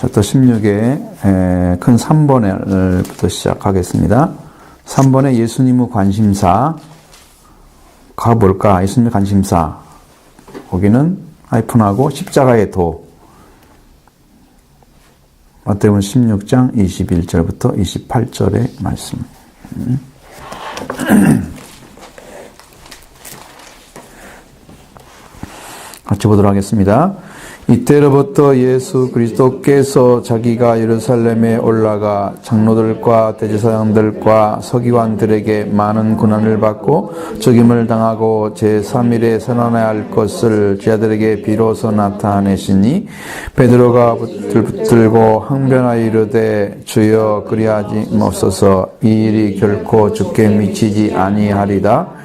챕터 16의 큰 3번부터 시작하겠습니다. 3번에 예수님의 관심사가 뭘까? 예수님의 관심사. 거기는 하이픈하고 십자가의 도. 마태복음 16장 21절부터 28절의 말씀. 같이 보도록 하겠습니다. 이때로부터 예수 그리스도께서 자기가 예루살렘에 올라가 장로들과 대제사장들과 서기관들에게 많은 고난을 받고 죽임을 당하고 제3일에 살아나야 할 것을 제자들에게 비로소 나타내시니 베드로가 붙들고 항변하여 이르되 주여 그리하지 맙소서 이 일이 결코 주께 미치지 아니하리다.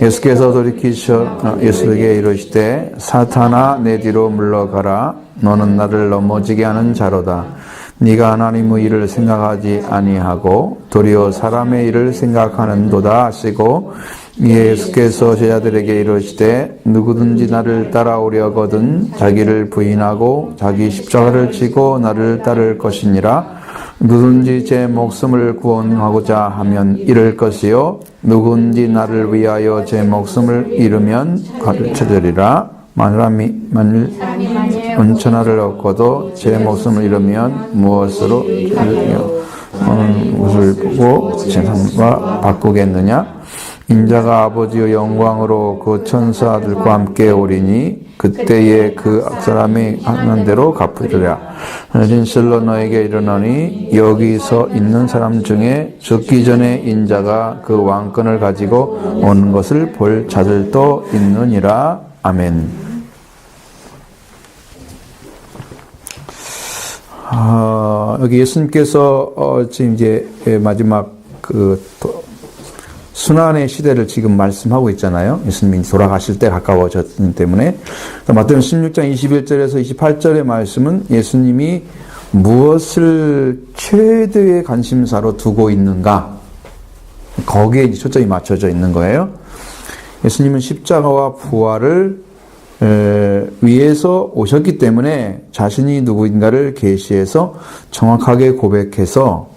예수께서 돌이키셔 예수에게 이르시되 사탄아 내 뒤로 물러가라 너는 나를 넘어지게 하는 자로다. 네가 하나님의 일을 생각하지 아니하고 도리어 사람의 일을 생각하는도다 하시고 예수께서 제자들에게 이르시되 누구든지 나를 따라오려거든 자기를 부인하고 자기 십자가를 지고 나를 따를 것이니라. 누구든지 제 목숨을 구원하고자 하면 잃을 것이요 누구든지 나를 위하여 제 목숨을 잃으면 찾으리라. 만일 은천하를 얻고도 제 목숨을 잃으면 무엇으로 무엇을 보고 제 삶과 바꾸겠느냐. 인자가 아버지의 영광으로 그 천사들과 함께 오리니 그때에 그 악사람이 하는 대로 갚으리라. 진실로 너에게 이르노니 여기서 있는 사람 중에 죽기 전에 인자가 그 왕권을 가지고 오는 것을 볼 자들도 있느니라. 아멘. 여기 예수님께서 지금 이제 마지막 순환의 시대를 지금 말씀하고 있잖아요. 예수님이 돌아가실 때 가까워졌기 때문에. 마태복음 16장 21절에서 28절의 말씀은 예수님이 무엇을 최대의 관심사로 두고 있는가? 거기에 초점이 맞춰져 있는 거예요. 예수님은 십자가와 부활을 위해서 오셨기 때문에 자신이 누구인가를 계시해서 정확하게 고백해서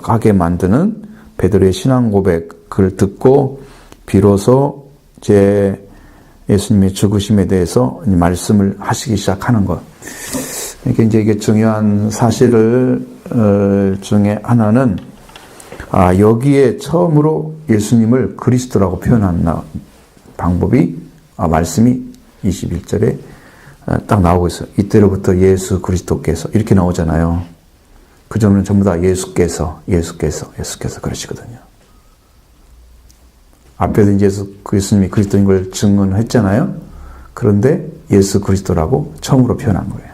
가게 만드는 베드로의 신앙 고백을 듣고 비로소 예수님의 죽으심에 대해서 말씀을 하시기 시작하는 것. 그러니까 이게 중요한 사실을 중에 하나는 여기에 처음으로 예수님을 그리스도라고 표현한 방법이 말씀이 21절에 딱 나오고 있어요. 이때로부터 예수 그리스도께서 이렇게 나오잖아요. 그 점은 전부 다 예수께서 그러시거든요. 앞에도 이제 예수님이 그리스도인 걸 증언했잖아요. 그런데 예수 그리스도라고 처음으로 표현한 거예요.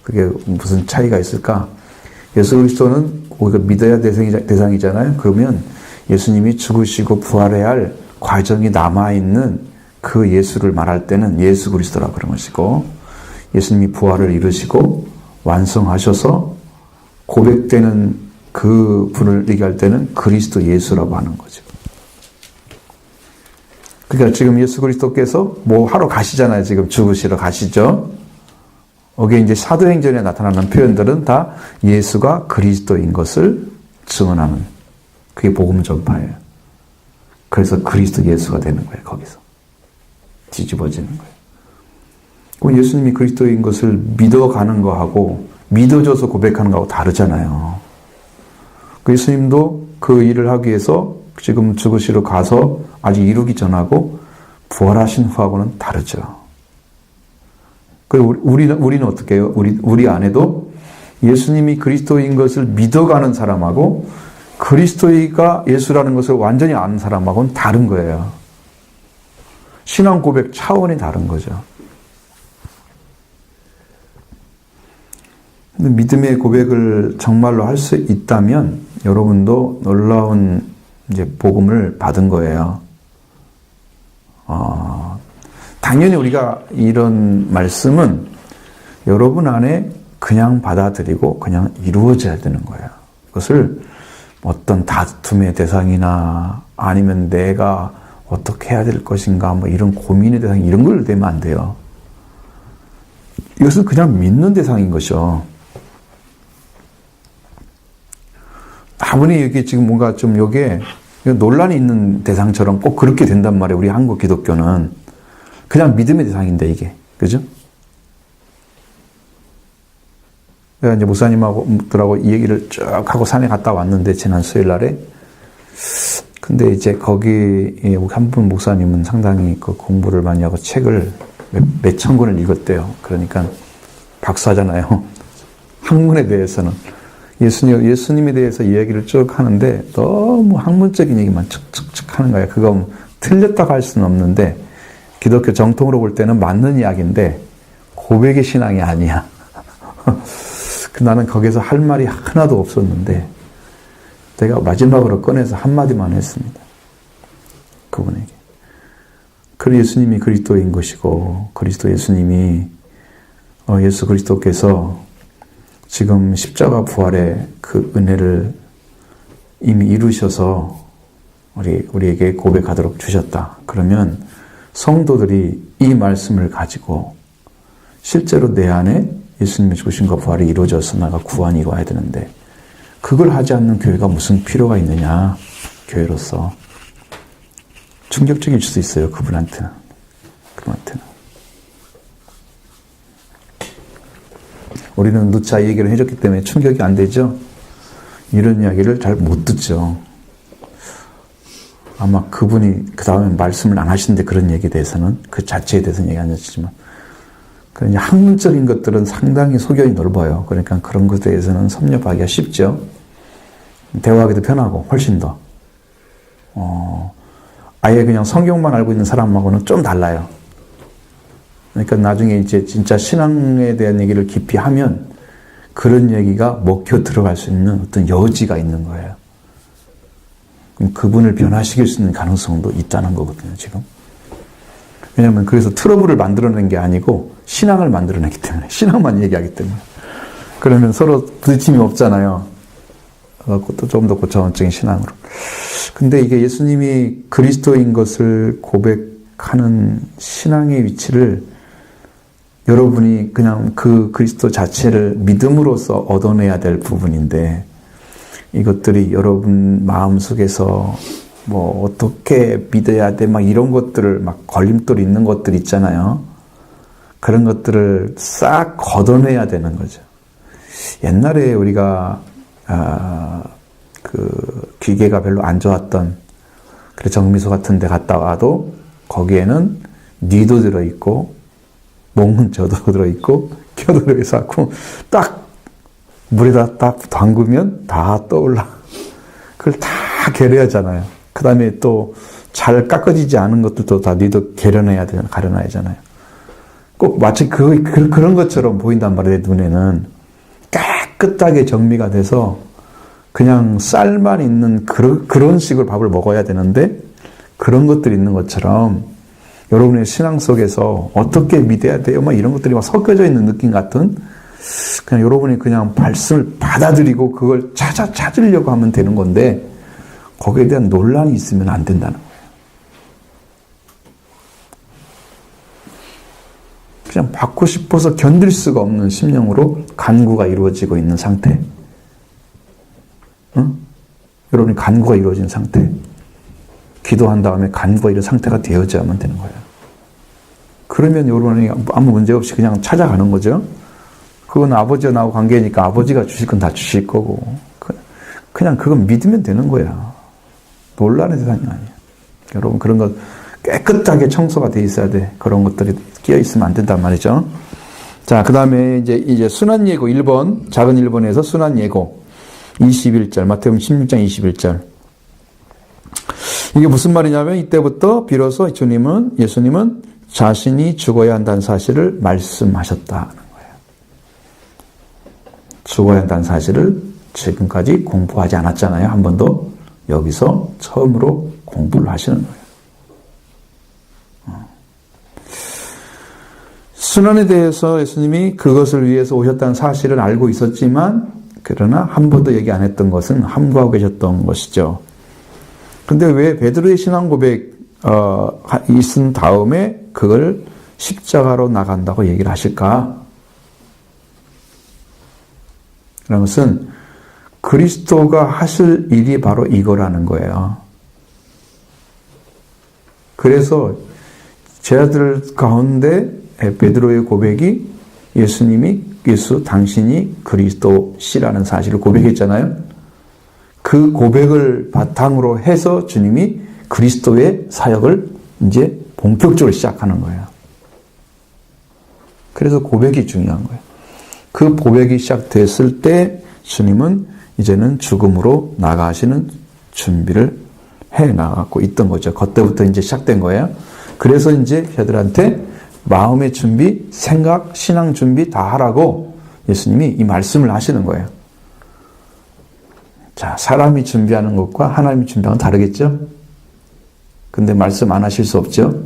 그게 무슨 차이가 있을까? 예수 그리스도는 우리가 믿어야 대상이잖아요. 그러면 예수님이 죽으시고 부활해야 할 과정이 남아있는 그 예수를 말할 때는 예수 그리스도라고 그런 것이고, 예수님이 부활을 이루시고 완성하셔서 고백되는 그 분을 얘기할 때는 그리스도 예수라고 하는 거죠. 그러니까 지금 예수 그리스도께서 뭐 하러 가시잖아요. 지금 죽으시러 가시죠. 여기에 이제 사도행전에 나타나는 표현들은 다 예수가 그리스도인 것을 증언하는, 그게 복음 전파예요. 그래서 그리스도 예수가 되는 거예요. 거기서 뒤집어지는 거예요. 그럼 예수님이 그리스도인 것을 믿어가는 거하고 믿어줘서 고백하는 거하고 다르잖아요. 예수님도 그 일을 하기 위해서 지금 죽으시러 가서 아직 이루기 전하고 부활하신 후하고는 다르죠. 그리고 우리는 어떻게 해요? 우리 안에도 예수님이 그리스도인 것을 믿어가는 사람하고 그리스도가 예수라는 것을 완전히 아는 사람하고는 다른 거예요. 신앙 고백 차원이 다른 거죠. 믿음의 고백을 정말로 할 수 있다면 여러분도 놀라운 이제 복음을 받은 거예요. 당연히 우리가 이런 말씀은 여러분 안에 그냥 받아들이고 그냥 이루어져야 되는 거예요. 그것을 어떤 다툼의 대상이나 아니면 내가 어떻게 해야 될 것인가 뭐 이런 고민의 대상 이런 걸 내면 안 돼요. 이것은 그냥 믿는 대상인 것이요. 아무리 여기 지금 뭔가 좀 요게 논란이 있는 대상처럼 꼭 그렇게 된단 말이에요. 우리 한국 기독교는. 그냥 믿음의 대상인데, 이게. 그죠? 내가 이제 목사님하고 이 얘기를 쭉 하고 산에 갔다 왔는데, 지난 수요일 날에. 근데 이제 거기 한 분 목사님은 상당히 그 공부를 많이 하고 책을 몇 천 권을 읽었대요. 그러니까 박사잖아요. 학문에 대해서는. 예수님에 대해서 이야기를 쭉 하는데 너무 학문적인 얘기만 척척척 하는 거예요. 그거 틀렸다고 할 수는 없는데 기독교 정통으로 볼 때는 맞는 이야기인데 고백의 신앙이 아니야. 나는 거기서 할 말이 하나도 없었는데 내가 마지막으로 꺼내서 한마디만 했습니다. 그분에게. 그 예수님이 그리스도인 것이고 그리스도 예수님이 예수 그리스도께서 지금 십자가 부활의 그 은혜를 이미 이루셔서 우리에게 고백하도록 주셨다. 그러면 성도들이 이 말씀을 가지고 실제로 내 안에 예수님의 죽으심과 부활이 이루어져서 나가 구원이 이루어야 되는데 그걸 하지 않는 교회가 무슨 필요가 있느냐. 교회로서. 충격적일 수도 있어요. 그분한테는. 우리는 누차 얘기를 해줬기 때문에 충격이 안 되죠. 이런 이야기를 잘 못 듣죠. 아마 그분이 그 다음에 말씀을 안 하시는데 그런 얘기에 대해서는 그 자체에 대해서는 얘기 안 하시지만 그냥 학문적인 것들은 상당히 소견이 넓어요. 그러니까 그런 것에 대해서는 섭렵하기가 쉽죠. 대화하기도 편하고 훨씬 더. 아예 그냥 성경만 알고 있는 사람하고는 좀 달라요. 그러니까 나중에 이제 진짜 신앙에 대한 얘기를 깊이 하면 그런 얘기가 먹혀 들어갈 수 있는 어떤 여지가 있는 거예요. 그럼 그분을 변화시킬 수 있는 가능성도 있다는 거거든요, 지금. 왜냐하면 그래서 트러블을 만들어낸 게 아니고 신앙을 만들어냈기 때문에, 신앙만 얘기하기 때문에. 그러면 서로 부딪힘이 없잖아요. 또 좀 더 고차원적인 신앙으로. 근데 이게 예수님이 그리스도인 것을 고백하는 신앙의 위치를 여러분이 그냥 그 그리스도 자체를 믿음으로써 얻어내야 될 부분인데 이것들이 여러분 마음속에서 뭐 어떻게 믿어야 돼 막 이런 것들을 막 걸림돌이 있는 것들 있잖아요. 그런 것들을 싹 걷어내야 되는 거죠. 옛날에 우리가 그 기계가 별로 안 좋았던 그래 정미소 같은 데 갔다 와도 거기에는 뉘도 들어있고 몽은 저도 들어있고 켜도 들어있어 갖고 딱 물에다 딱 담그면 다 떠올라. 그걸 다 계려야잖아요. 그 다음에 또 잘 깎아지지 않은 것들도 다 뉘도 계려내야 되잖아요. 가려놔야 하잖아요. 꼭 마치 그런 것처럼 보인단 말이에요. 내 눈에는 깨끗하게 정리가 돼서 그냥 쌀만 있는 그런 식으로 밥을 먹어야 되는데 그런 것들이 있는 것처럼 여러분의 신앙 속에서 어떻게 믿어야 돼요? 막 이런 것들이 막 섞여져 있는 느낌 같은 그냥 여러분이 그냥 말씀을 받아들이고 그걸 찾으려고 하면 되는 건데 거기에 대한 논란이 있으면 안 된다는 거예요. 그냥 받고 싶어서 견딜 수가 없는 심령으로 간구가 이루어지고 있는 상태. 응? 여러분이 간구가 이루어진 상태. 기도한 다음에 간구가 이런 상태가 되어져야만 되는 거예요. 그러면 여러분이 아무 문제 없이 그냥 찾아가는 거죠. 그건 아버지와 나하고 관계니까 아버지가 주실 건 다 주실 거고 그냥 그건 믿으면 되는 거야. 논란의 대상이 아니야. 여러분 그런 거 깨끗하게 청소가 돼 있어야 돼. 그런 것들이 끼어 있으면 안 된단 말이죠. 자, 그 다음에 이제 순환 예고 1번, 작은 1번에서 순환 예고 21절, 마태복음 16장 21절. 이게 무슨 말이냐면 이때부터 비로소 예수님은 자신이 죽어야 한다는 사실을 말씀하셨다는 거예요. 죽어야 한다는 사실을 지금까지 공부하지 않았잖아요. 한 번도. 여기서 처음으로 공부를 하시는 거예요. 순환에 대해서 예수님이 그것을 위해서 오셨다는 사실을 알고 있었지만 그러나 한 번도 얘기 안 했던 것은 함구하고 계셨던 것이죠. 근데 왜 베드로의 신앙 고백 있은 다음에 그걸 십자가로 나간다고 얘기를 하실까? 그런 것은 그리스도가 하실 일이 바로 이거라는 거예요. 그래서 제자들 가운데 베드로의 고백이 예수 당신이 그리스도시라는 사실을 고백했잖아요. 그 고백을 바탕으로 해서 주님이 그리스도의 사역을 이제 본격적으로 시작하는 거예요. 그래서 고백이 중요한 거예요. 그 고백이 시작됐을 때 주님은 이제는 죽음으로 나가시는 준비를 해 나가고 있던 거죠. 그때부터 이제 시작된 거예요. 그래서 이제 제자들한테 마음의 준비, 생각, 신앙 준비 다 하라고 예수님이 이 말씀을 하시는 거예요. 자, 사람이 준비하는 것과 하나님이 준비하는 건 다르겠죠? 근데 말씀 안 하실 수 없죠?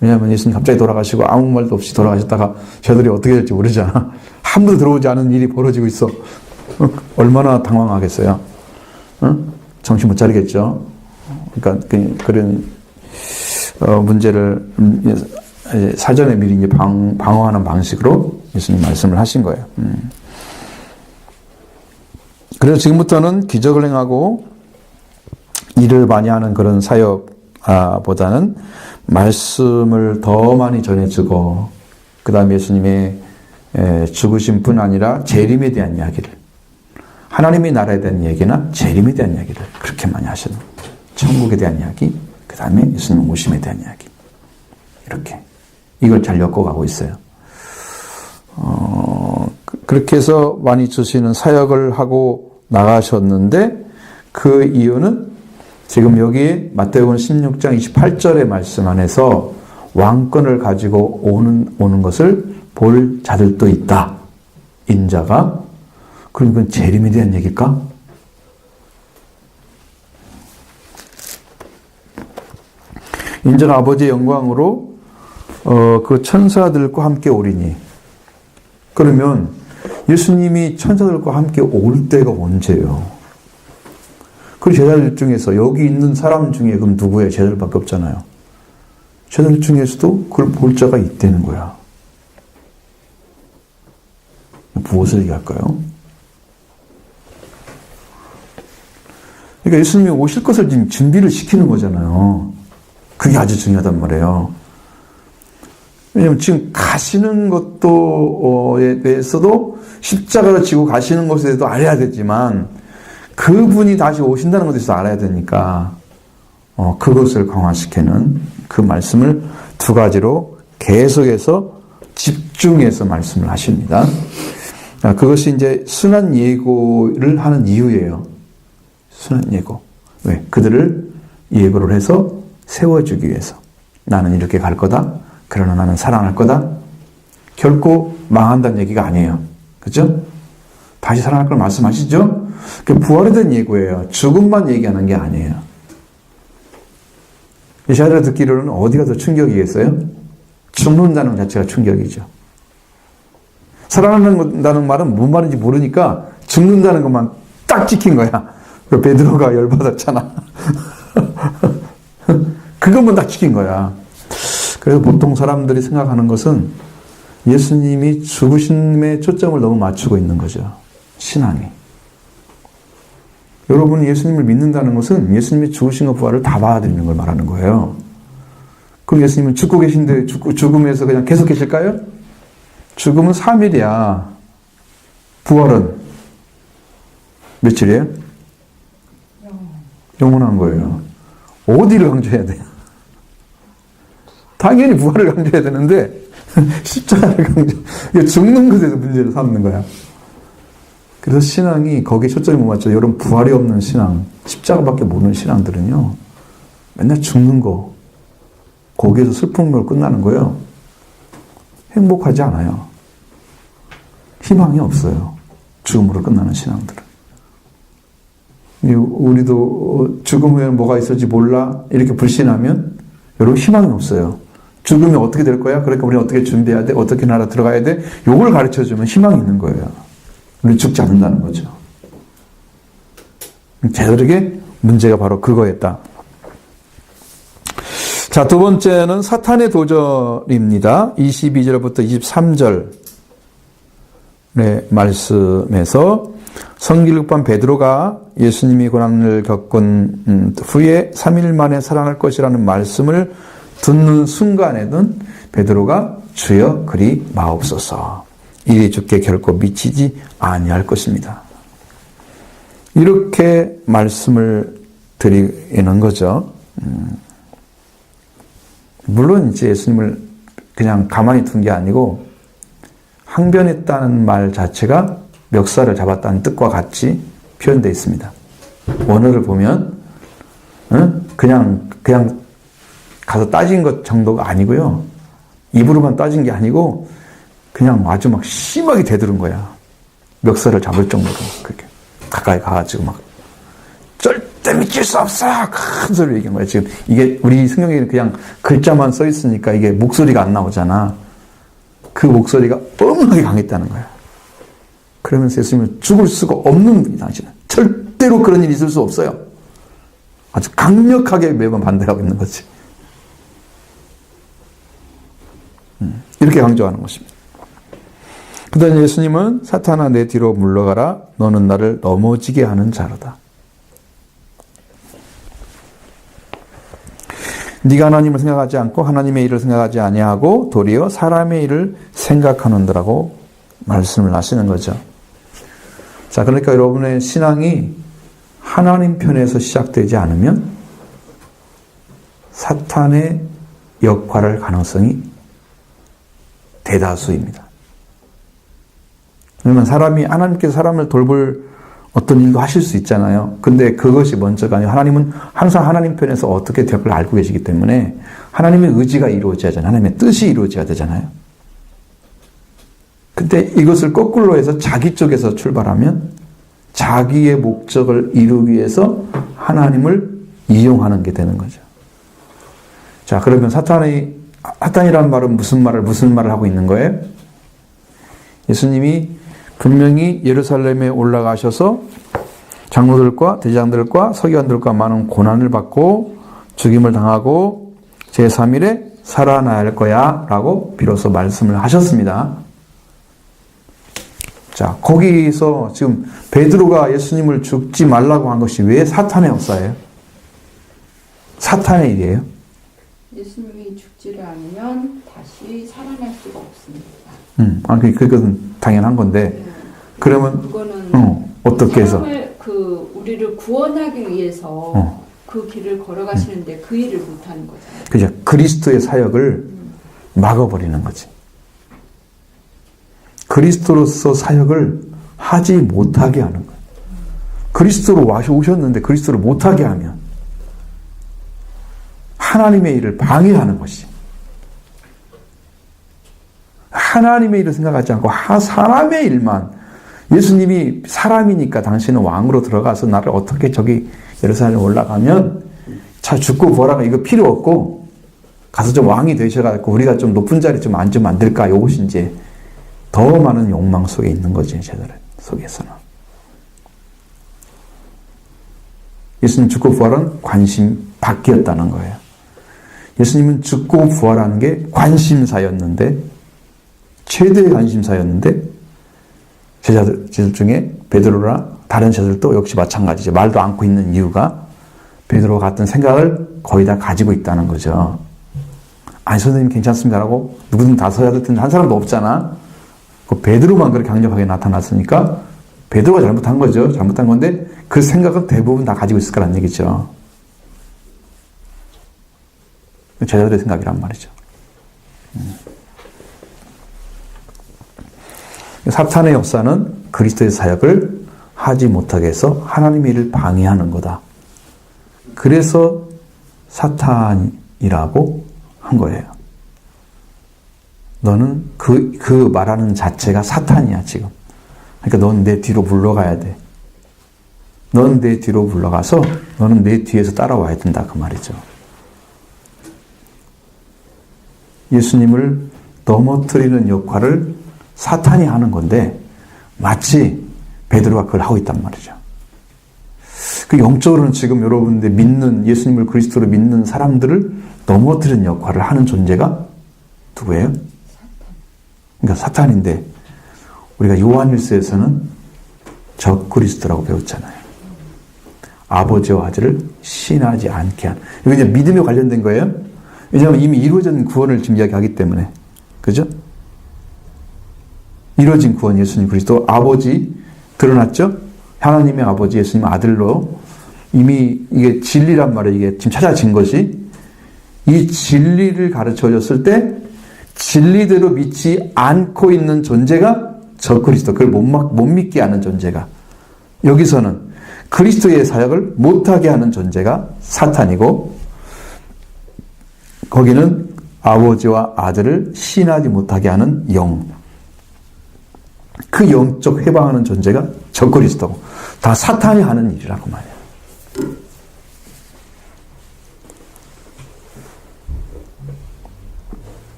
왜냐하면 예수님 갑자기 돌아가시고 아무 말도 없이 돌아가셨다가 저들이 어떻게 될지 모르잖아. 한 번도 들어오지 않은 일이 벌어지고 있어. 얼마나 당황하겠어요? 정신 못 차리겠죠? 그러니까 그런 문제를 사전에 미리 이제 방어하는 방식으로 예수님 말씀을 하신 거예요. 그래서 지금부터는 기적을 행하고 일을 많이 하는 그런 사역보다는 말씀을 더 많이 전해주고, 그 다음에 예수님의 죽으신 뿐 아니라 재림에 대한 이야기를, 하나님의 나라에 대한 얘기나 재림에 대한 이야기를 그렇게 많이 하시는, 천국에 대한 이야기, 그 다음에 예수님 오심에 대한 이야기, 이렇게 이걸 잘 엮어가고 있어요. 그렇게 해서 많이 주시는 사역을 하고 나가셨는데, 그 이유는 지금 여기 마태복음 16장 28절의 말씀 안에서 왕권을 가지고 오는 것을 볼 자들도 있다. 인자가. 그럼 이건 재림에 대한 얘기일까? 인자가 아버지의 영광으로 그 천사들과 함께 오리니. 그러면 예수님이 천사들과 함께 올 때가 언제예요? 그 제자들 중에서 여기 있는 사람 중에 그럼 누구예요? 제자들밖에 없잖아요. 제자들 중에서도 그걸 볼 자가 있다는 거야. 무엇을 얘기할까요? 그러니까 예수님이 오실 것을 지금 준비를 시키는 거잖아요. 그게 아주 중요하단 말이에요. 왜냐하면 지금 가시는 것에 대해서도 십자가를 지고 가시는 것에 대해서도 알아야 되지만 그분이 다시 오신다는 것에 대해서 알아야 되니까 그것을 강화시키는 그 말씀을 두 가지로 계속해서 집중해서 말씀을 하십니다. 그것이 이제 순한 예고를 하는 이유예요. 순한 예고. 왜? 그들을 예고를 해서 세워주기 위해서. 나는 이렇게 갈 거다. 그러나 나는 사랑할 거다. 결코 망한다는 얘기가 아니에요. 그죠? 다시 사랑할 걸 말씀하시죠? 그 부활에 대한 예고예요. 죽음만 얘기하는 게 아니에요. 제자들이 듣기로는 어디가 더 충격이겠어요? 죽는다는 것 자체가 충격이죠. 살아난다는 말은 뭔 말인지 모르니까 죽는다는 것만 딱 지킨 거야. 그 베드로가 열받았잖아. 그것만 딱 지킨 거야. 그래서 보통 사람들이 생각하는 것은 예수님이 죽으심에 초점을 너무 맞추고 있는 거죠. 신앙이. 여러분이 예수님을 믿는다는 것은 예수님이 죽으신 것 부활을 다 받아들이는 걸 말하는 거예요. 그럼 예수님은 죽고 계신데 죽음에서 그냥 계속 계실까요? 죽음은 3일이야. 부활은 며칠이에요? 영원한 거예요. 어디를 강조해야 돼요? 당연히 부활을 강조해야 되는데 십자가를 강조. 죽는 것에서 문제를 삼는 거야. 그래서 신앙이 거기에 초점이 못 맞죠. 여러분 부활이 없는 신앙, 십자가밖에 모르는 신앙들은요. 맨날 죽는 거, 거기에서 슬픔으로 끝나는 거예요. 행복하지 않아요. 희망이 없어요. 죽음으로 끝나는 신앙들은. 우리도 죽음 후에는 뭐가 있을지 몰라 이렇게 불신하면 여러분 희망이 없어요. 죽으면 어떻게 될 거야? 그러니까 우리는 어떻게 준비해야 돼? 어떻게 나라 들어가야 돼? 요걸 가르쳐주면 희망이 있는 거예요. 우리는 죽지 않는다는 거죠. 제자들에게 문제가 바로 그거였다. 자, 두 번째는 사탄의 도전입니다. 22절부터 23절 말씀에서 성길급한 베드로가 예수님이 고난을 겪은 후에 3일 만에 살아날 것이라는 말씀을 듣는 순간에는 베드로가 주여 그리 마옵소서 이에 주께 결코 미치지 아니할 것입니다. 이렇게 말씀을 드리는 거죠. 물론 이제 예수님을 그냥 가만히 둔 게 아니고 항변했다는 말 자체가 멱살을 잡았다는 뜻과 같이 표현되어 있습니다. 원어를 보면 그냥 가서 따진 것 정도가 아니고요. 입으로만 따진 게 아니고 그냥 아주 막 심하게 대들은 거야. 멱살을 잡을 정도로 그렇게 가까이 가가지고 막 절대 믿길 수 없어! 큰 소리로 얘기한 거야. 지금 이게 우리 성경에는 그냥 글자만 써 있으니까 이게 목소리가 안 나오잖아. 그 목소리가 엄하게 강했다는 거야. 그러면서 예수님은 죽을 수가 없는 분이 당신은. 절대로 그런 일이 있을 수 없어요. 아주 강력하게 매번 반대하고 있는 거지. 이렇게 강조하는 것입니다. 그 다음에 예수님은 사탄아 내 뒤로 물러가라. 너는 나를 넘어지게 하는 자로다. 네가 하나님을 생각하지 않고 하나님의 일을 생각하지 아니하고 도리어 사람의 일을 생각하는다라고 말씀을 하시는 거죠. 자, 그러니까 여러분의 신앙이 하나님 편에서 시작되지 않으면 사탄의 역할할 가능성이 대다수입니다. 왜냐면 하나님께서 사람을 돌볼 어떤 일도 하실 수 있잖아요. 근데 그것이 먼저가 아니고 하나님은 항상 하나님 편에서 어떻게 될 걸 알고 계시기 때문에 하나님의 의지가 이루어져야 하잖아요. 하나님의 뜻이 이루어져야 되잖아요. 근데 이것을 거꾸로 해서 자기 쪽에서 출발하면 자기의 목적을 이루기 위해서 하나님을 이용하는 게 되는 거죠. 자, 그러면 사탄이라는 말은 무슨 말을 하고 있는 거예요? 예수님이 분명히 예루살렘에 올라가셔서 장로들과 대제장들과 서기관들과 많은 고난을 받고 죽임을 당하고 제3일에 살아나야 할 거야 라고 비로소 말씀을 하셨습니다. 자, 거기서 지금 베드로가 예수님을 죽지 말라고 한 것이 왜 사탄의 역사예요? 사탄의 일이에요? 예수님이 죽지를 않으면 다시 살아날 수가 없습니다. 그것은 당연한 건데, 그러면, 그거는 어떻게 해서? 우리를 구원하기 위해서 그 길을 걸어가시는데 그 일을 못하는 거잖아요. 그죠. 그리스도의 사역을 막아버리는 거지. 그리스도로서 사역을 하지 못하게 하는 거예요. 그리스도로 오셨는데 그리스도를 못하게 하면 하나님의 일을 방해하는 것이. 하나님의 일을 생각하지 않고 사람의 일만. 예수님이 사람이니까 당신은 왕으로 들어가서 나를 어떻게 저기 예루살렘에 올라가면 자 죽고 부활하가 이거 필요 없고 가서 좀 왕이 되셔가지고 우리가 좀 높은 자리 좀 앉으면 안 될까? 이것이 이제 더 많은 욕망 속에 있는 거지, 제들 속에서는. 예수님 죽고 부활은 관심 밖이었다는 거예요. 예수님은 죽고 부활하는 게 관심사였는데, 최대의 관심사였는데, 제자들 중에 베드로나 다른 제자들도 역시 마찬가지죠. 말도 않고 있는 이유가 베드로와 같은 생각을 거의 다 가지고 있다는 거죠. 아니, 선생님 괜찮습니다라고 누구든 다 서야 될 텐데 한 사람도 없잖아. 그 베드로만 그렇게 강력하게 나타났으니까 베드로가 잘못한 거죠. 잘못한 건데 그 생각은 대부분 다 가지고 있을 거란 얘기죠. 제자들의 생각이란 말이죠. 사탄의 역사는 그리스도의 사역을 하지 못하게 해서 하나님의 일을 방해하는 거다. 그래서 사탄이라고 한 거예요. 너는 그 말하는 자체가 사탄이야, 지금. 그러니까 넌 내 뒤로 물러가야 돼. 넌 내 뒤로 물러가서 너는 내 뒤에서 따라와야 된다, 그 말이죠. 예수님을 넘어뜨리는 역할을 사탄이 하는 건데 마치 베드로가 그걸 하고 있단 말이죠. 그 영적으로는 지금 여러분들 믿는 예수님을 그리스도로 믿는 사람들을 넘어뜨리는 역할을 하는 존재가 누구예요? 그러니까 사탄인데 우리가 요한일서에서는 적그리스도라고 배웠잖아요. 아버지와 아들을 시인하지 않게 한. 이거 이제 믿음에 관련된 거예요. 왜냐하면 이미 이루어진 구원을 지금 이야기하기 때문에. 그죠? 이루어진 구원 예수님 그리스도 아버지 드러났죠? 하나님의 아버지 예수님 아들로 이미 이게 진리란 말이에요. 이게 지금 찾아진 것이 이 진리를 가르쳐 줬을 때 진리대로 믿지 않고 있는 존재가 적그리스도. 그걸 못 믿게 하는 존재가. 여기서는 그리스도의 사역을 못하게 하는 존재가 사탄이고 거기는 아버지와 아들을 시인하지 못하게 하는 영. 그 영적 해방하는 존재가 적그리스도고 다 사탄이 하는 일이라고 말이에요.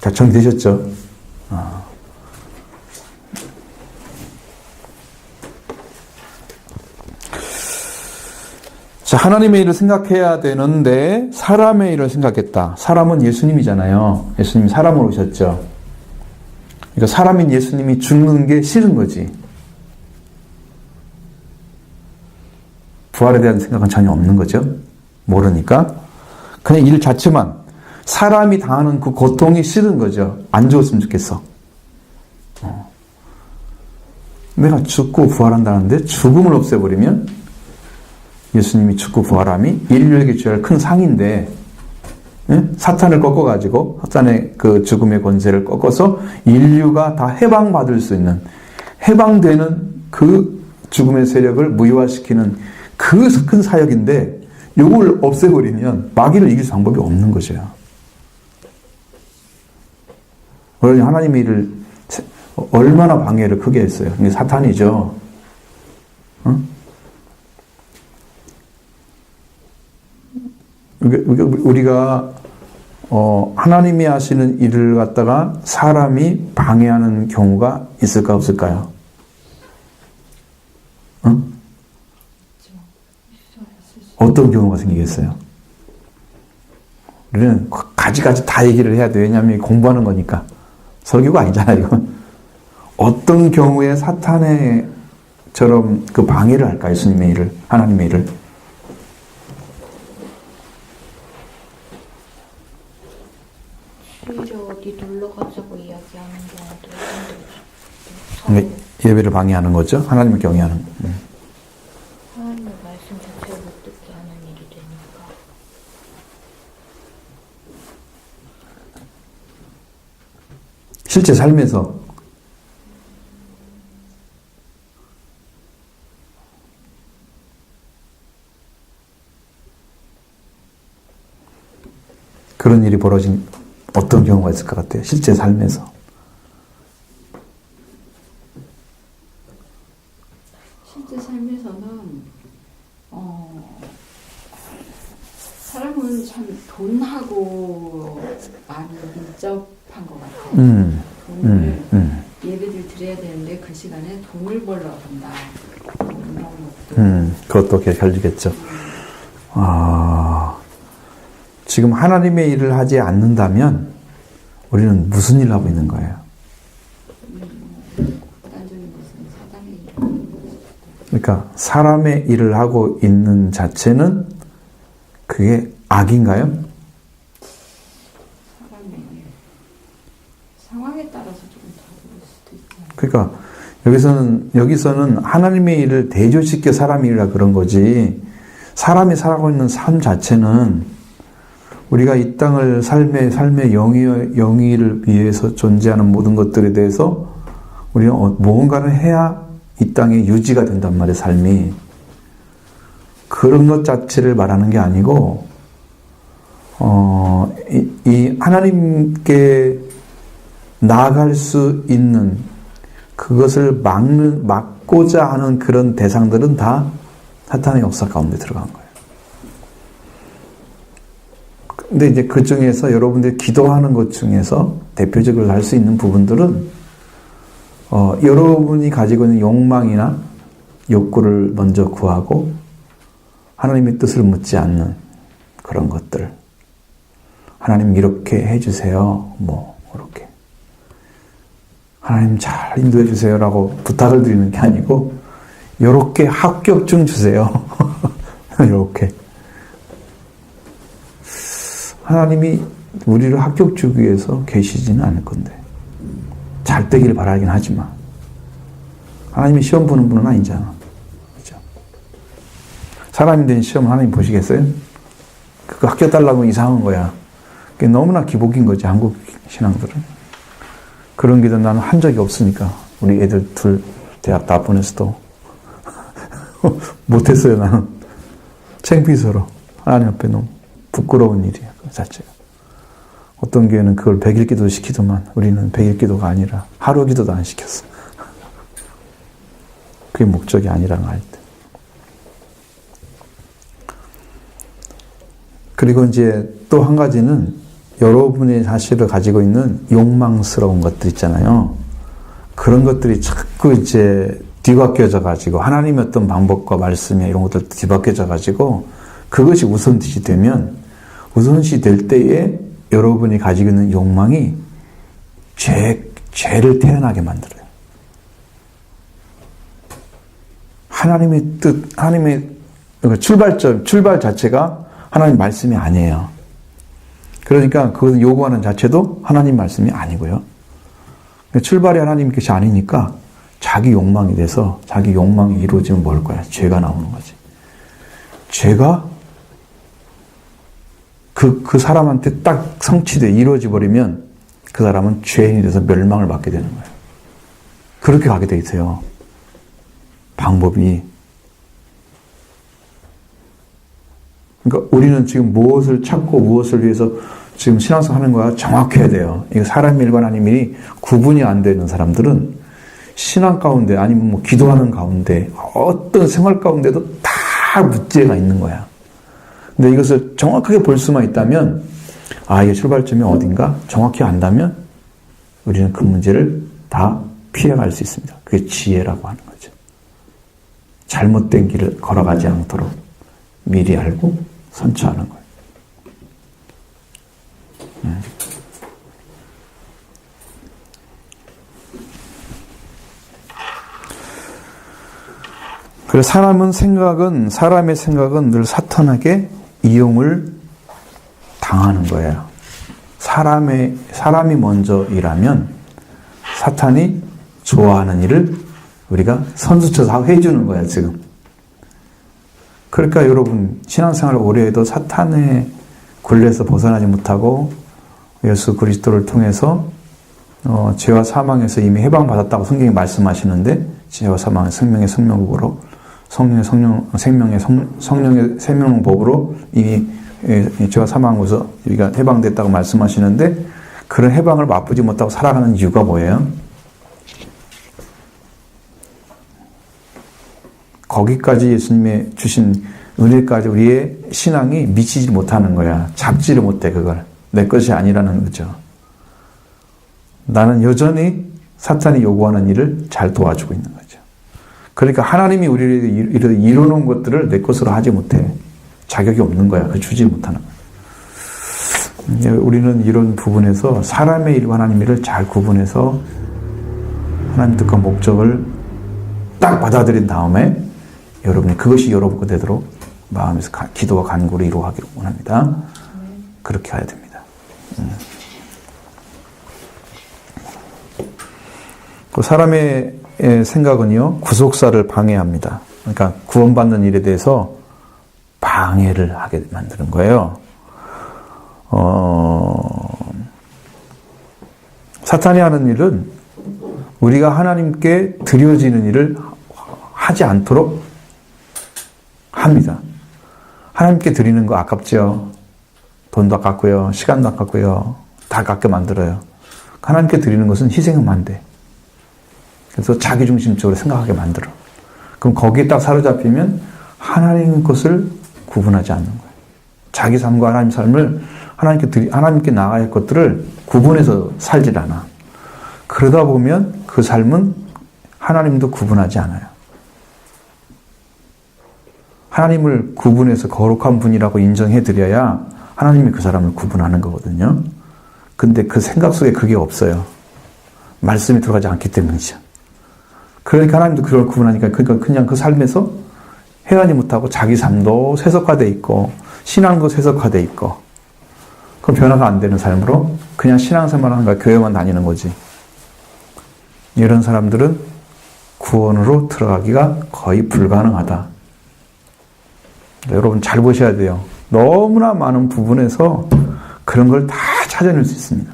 자, 정리되셨죠? 자, 하나님의 일을 생각해야 되는데 사람의 일을 생각했다. 사람은 예수님이잖아요. 예수님이 사람으로 오셨죠. 그러니까 사람인 예수님이 죽는 게 싫은 거지. 부활에 대한 생각은 전혀 없는 거죠. 모르니까. 그냥 일 자체만 사람이 당하는 그 고통이 싫은 거죠. 안 죽었으면 좋겠어. 내가 죽고 부활한다는데 죽음을 없애버리면 예수님이 죽고 부활함이 인류에게 줘야 할 큰 상인데 사탄을 꺾어가지고 사탄의 그 죽음의 권세를 꺾어서 인류가 다 해방받을 수 있는 해방되는 그 죽음의 세력을 무효화시키는 그 큰 사역인데 이걸 없애버리면 마귀를 이길 방법이 없는 거죠. 그러니 하나님의 일을 얼마나 방해를 크게 했어요. 이게 사탄이죠. 응? 우리가 하나님이 하시는 일을 갖다가 사람이 방해하는 경우가 있을까 없을까요? 응? 어떤 경우가 생기겠어요? 우리는 가지가지 다 얘기를 해야 돼. 왜냐하면 공부하는 거니까. 설교가 아니잖아요, 이건. 어떤 경우에 사탄의처럼 그 방해를 할까, 예수님의 일을, 하나님의 일을. 오히려 어디 놀러 가자고 이야기하는 경우도 그러니까 예배를 방해하는 거죠. 하나님을 경외하는. 하나님의 말씀 자체를 못 듣게 하는 일이 되니까. 실제 삶에서 그런 일이 벌어진 어떤 경우가 있을 것 같아요? 실제 삶에서. 실제 삶에서는 사람은 참 돈하고 많이 밀접한 것 같아요. 돈을 예배를 드려야 되는데 그 시간에 돈을 벌러 간다. 이런 것도. 그것도 결리겠죠. 지금 하나님의 일을 하지 않는다면 우리는 무슨 일을 하고 있는 거예요? 극단적인 것은 사단의 일. 그러니까 사람의 일을 하고 있는 자체는 그게 악인가요? 사람의 일. 상황에 따라서 조금 다를 수도 있죠. 그러니까 여기서는 하나님의 일을 대조시켜 사람의 일이라 그런 거지. 사람이 살아가고 있는 삶 자체는 우리가 이 땅을 삶의 영위를 위해서 존재하는 모든 것들에 대해서 우리가 무언가를 해야 이 땅에 유지가 된단 말이에요, 삶이. 그런 것 자체를 말하는 게 아니고, 이 하나님께 나아갈 수 있는 그것을 막고자 하는 그런 대상들은 다 사탄의 역사 가운데 들어간 거예요. 근데 이제 그 중에서 여러분들이 기도하는 것 중에서 대표적으로 할 수 있는 부분들은 여러분이 가지고 있는 욕망이나 욕구를 먼저 구하고 하나님의 뜻을 묻지 않는 그런 것들. 하나님 이렇게 해주세요. 이렇게. 하나님 잘 인도해 주세요라고 부탁을 드리는 게 아니고 요렇게 합격증 주세요. 요렇게. 하나님이 우리를 합격 주기 위해서 계시지는 않을 건데 잘 되기를 바라긴 하지만 하나님이 시험 보는 분은 아니잖아. 그죠? 사람이 된 시험 하나님 보시겠어요? 그거 합격 달라고 이상한 거야. 그게 너무나 기복인 거지, 한국 신앙들은. 그런 기도 나는 한 적이 없으니까. 우리 애들 둘 대학 다 보내서도 못했어요, 나는. 창피스러워. 하나님 앞에 너무 부끄러운 일이야, 그 자체가. 어떤 교회는 그걸 100일 기도 시키더만 우리는 100일 기도가 아니라 하루 기도도 안 시켰어. 그게 목적이 아니라는 거 알 때. 그리고 이제 또 한 가지는 여러분의 자신을 가지고 있는 욕망스러운 것들 있잖아요. 그런 것들이 자꾸 이제 뒤바뀌어져 가지고 하나님의 어떤 방법과 말씀이 이런 것들 뒤바뀌어져 가지고 그것이 우선시 되면 우선시 될 때에 여러분이 가지고 있는 욕망이 죄를 태어나게 만들어요. 하나님의 뜻, 하나님의 출발 자체가 하나님 말씀이 아니에요. 그러니까 그것을 요구하는 자체도 하나님 말씀이 아니고요. 출발이 하나님 것이 아니니까 자기 욕망이 돼서 자기 욕망이 이루어지면 뭘 거야? 죄가 나오는 거지. 죄가 그 사람한테 딱 성취돼 이루어져 버리면 그 사람은 죄인이 돼서 멸망을 받게 되는 거예요. 그렇게 가게 돼 있어요. 방법이. 그러니까 우리는 지금 무엇을 찾고 무엇을 위해서 지금 신앙생활 하는 거야 정확해야 돼요. 이거 사람 일과 하나님 일이 구분이 안 되는 사람들은 신앙 가운데 아니면 뭐 기도하는 가운데 어떤 생활 가운데도 다 문제가 있는 거야. 근데 이것을 정확하게 볼 수만 있다면 이게 출발점이 어딘가 정확히 안다면 우리는 그 문제를 다 피해갈 수 있습니다. 그게 지혜라고 하는 거죠. 잘못된 길을 걸어가지 않도록 미리 알고 선처하는 거예요. 그래서 사람의 생각은 늘 사탄에게 이용을 당하는 거예요. 사람이 먼저 일하면 사탄이 좋아하는 일을 우리가 선수쳐서 해주는 거야, 지금. 그러니까 여러분, 신앙생활을 오래 해도 사탄의 굴레에서 벗어나지 못하고 예수 그리스도를 통해서 죄와 사망에서 이미 해방받았다고 성경이 말씀하시는데 죄와 사망의 생명의 생명법으로 성령의 생명법으로 이미 죄와 사망으로서 우리가 해방됐다고 말씀하시는데 그런 해방을 맛보지 못하고 살아가는 이유가 뭐예요? 거기까지 예수님의 주신 은혜까지 우리의 신앙이 미치지 못하는 거야. 잡지를 못해 그걸. 내 것이 아니라는 거죠. 나는 여전히 사탄이 요구하는 일을 잘 도와주고 있는 거죠. 그러니까 하나님이 우리를 이뤄놓은 것들을 내 것으로 하지 못해. 자격이 없는 거야. 그 주지 못하는 거야. 우리는 이런 부분에서 사람의 일과 하나님의 일을 잘 구분해서 하나님 뜻과 목적을 딱 받아들인 다음에 여러분이 그것이 여러분과 되도록 마음에서 기도와 간구를 이루어가기를 원합니다. 그렇게 해야 됩니다. 그 사람의 생각은요, 구속사를 방해합니다. 그러니까 구원받는 일에 대해서 방해를 하게 만드는 거예요. 사탄이 하는 일은 우리가 하나님께 드려지는 일을 하지 않도록 합니다. 하나님께 드리는 거 아깝죠. 돈도 아깝고요. 시간도 아깝고요. 다 아깝게 만들어요. 하나님께 드리는 것은 희생하면 안 돼. 그래서 자기중심적으로 생각하게 만들어. 그럼 거기에 딱 사로잡히면 하나님 것을 구분하지 않는 거예요. 자기 삶과 하나님 삶을 하나님께 나아갈 것들을 구분해서 살질 않아. 그러다 보면 그 삶은 하나님도 구분하지 않아요. 하나님을 구분해서 거룩한 분이라고 인정해드려야 하나님이 그 사람을 구분하는 거거든요. 근데 그 생각 속에 그게 없어요. 말씀이 들어가지 않기 때문이죠. 그러니까 하나님도 그걸 구분하니까 그러니까 그냥 그 삶에서 헤아리지 못하고 자기 삶도 세속화되어 있고 신앙도 세속화되어 있고 그 변화가 안 되는 삶으로 그냥 신앙생활 하는 거야. 교회만 다니는 거지. 이런 사람들은 구원으로 들어가기가 거의 불가능하다. 여러분 잘 보셔야 돼요. 너무나 많은 부분에서 그런 걸 다 찾아낼 수 있습니다.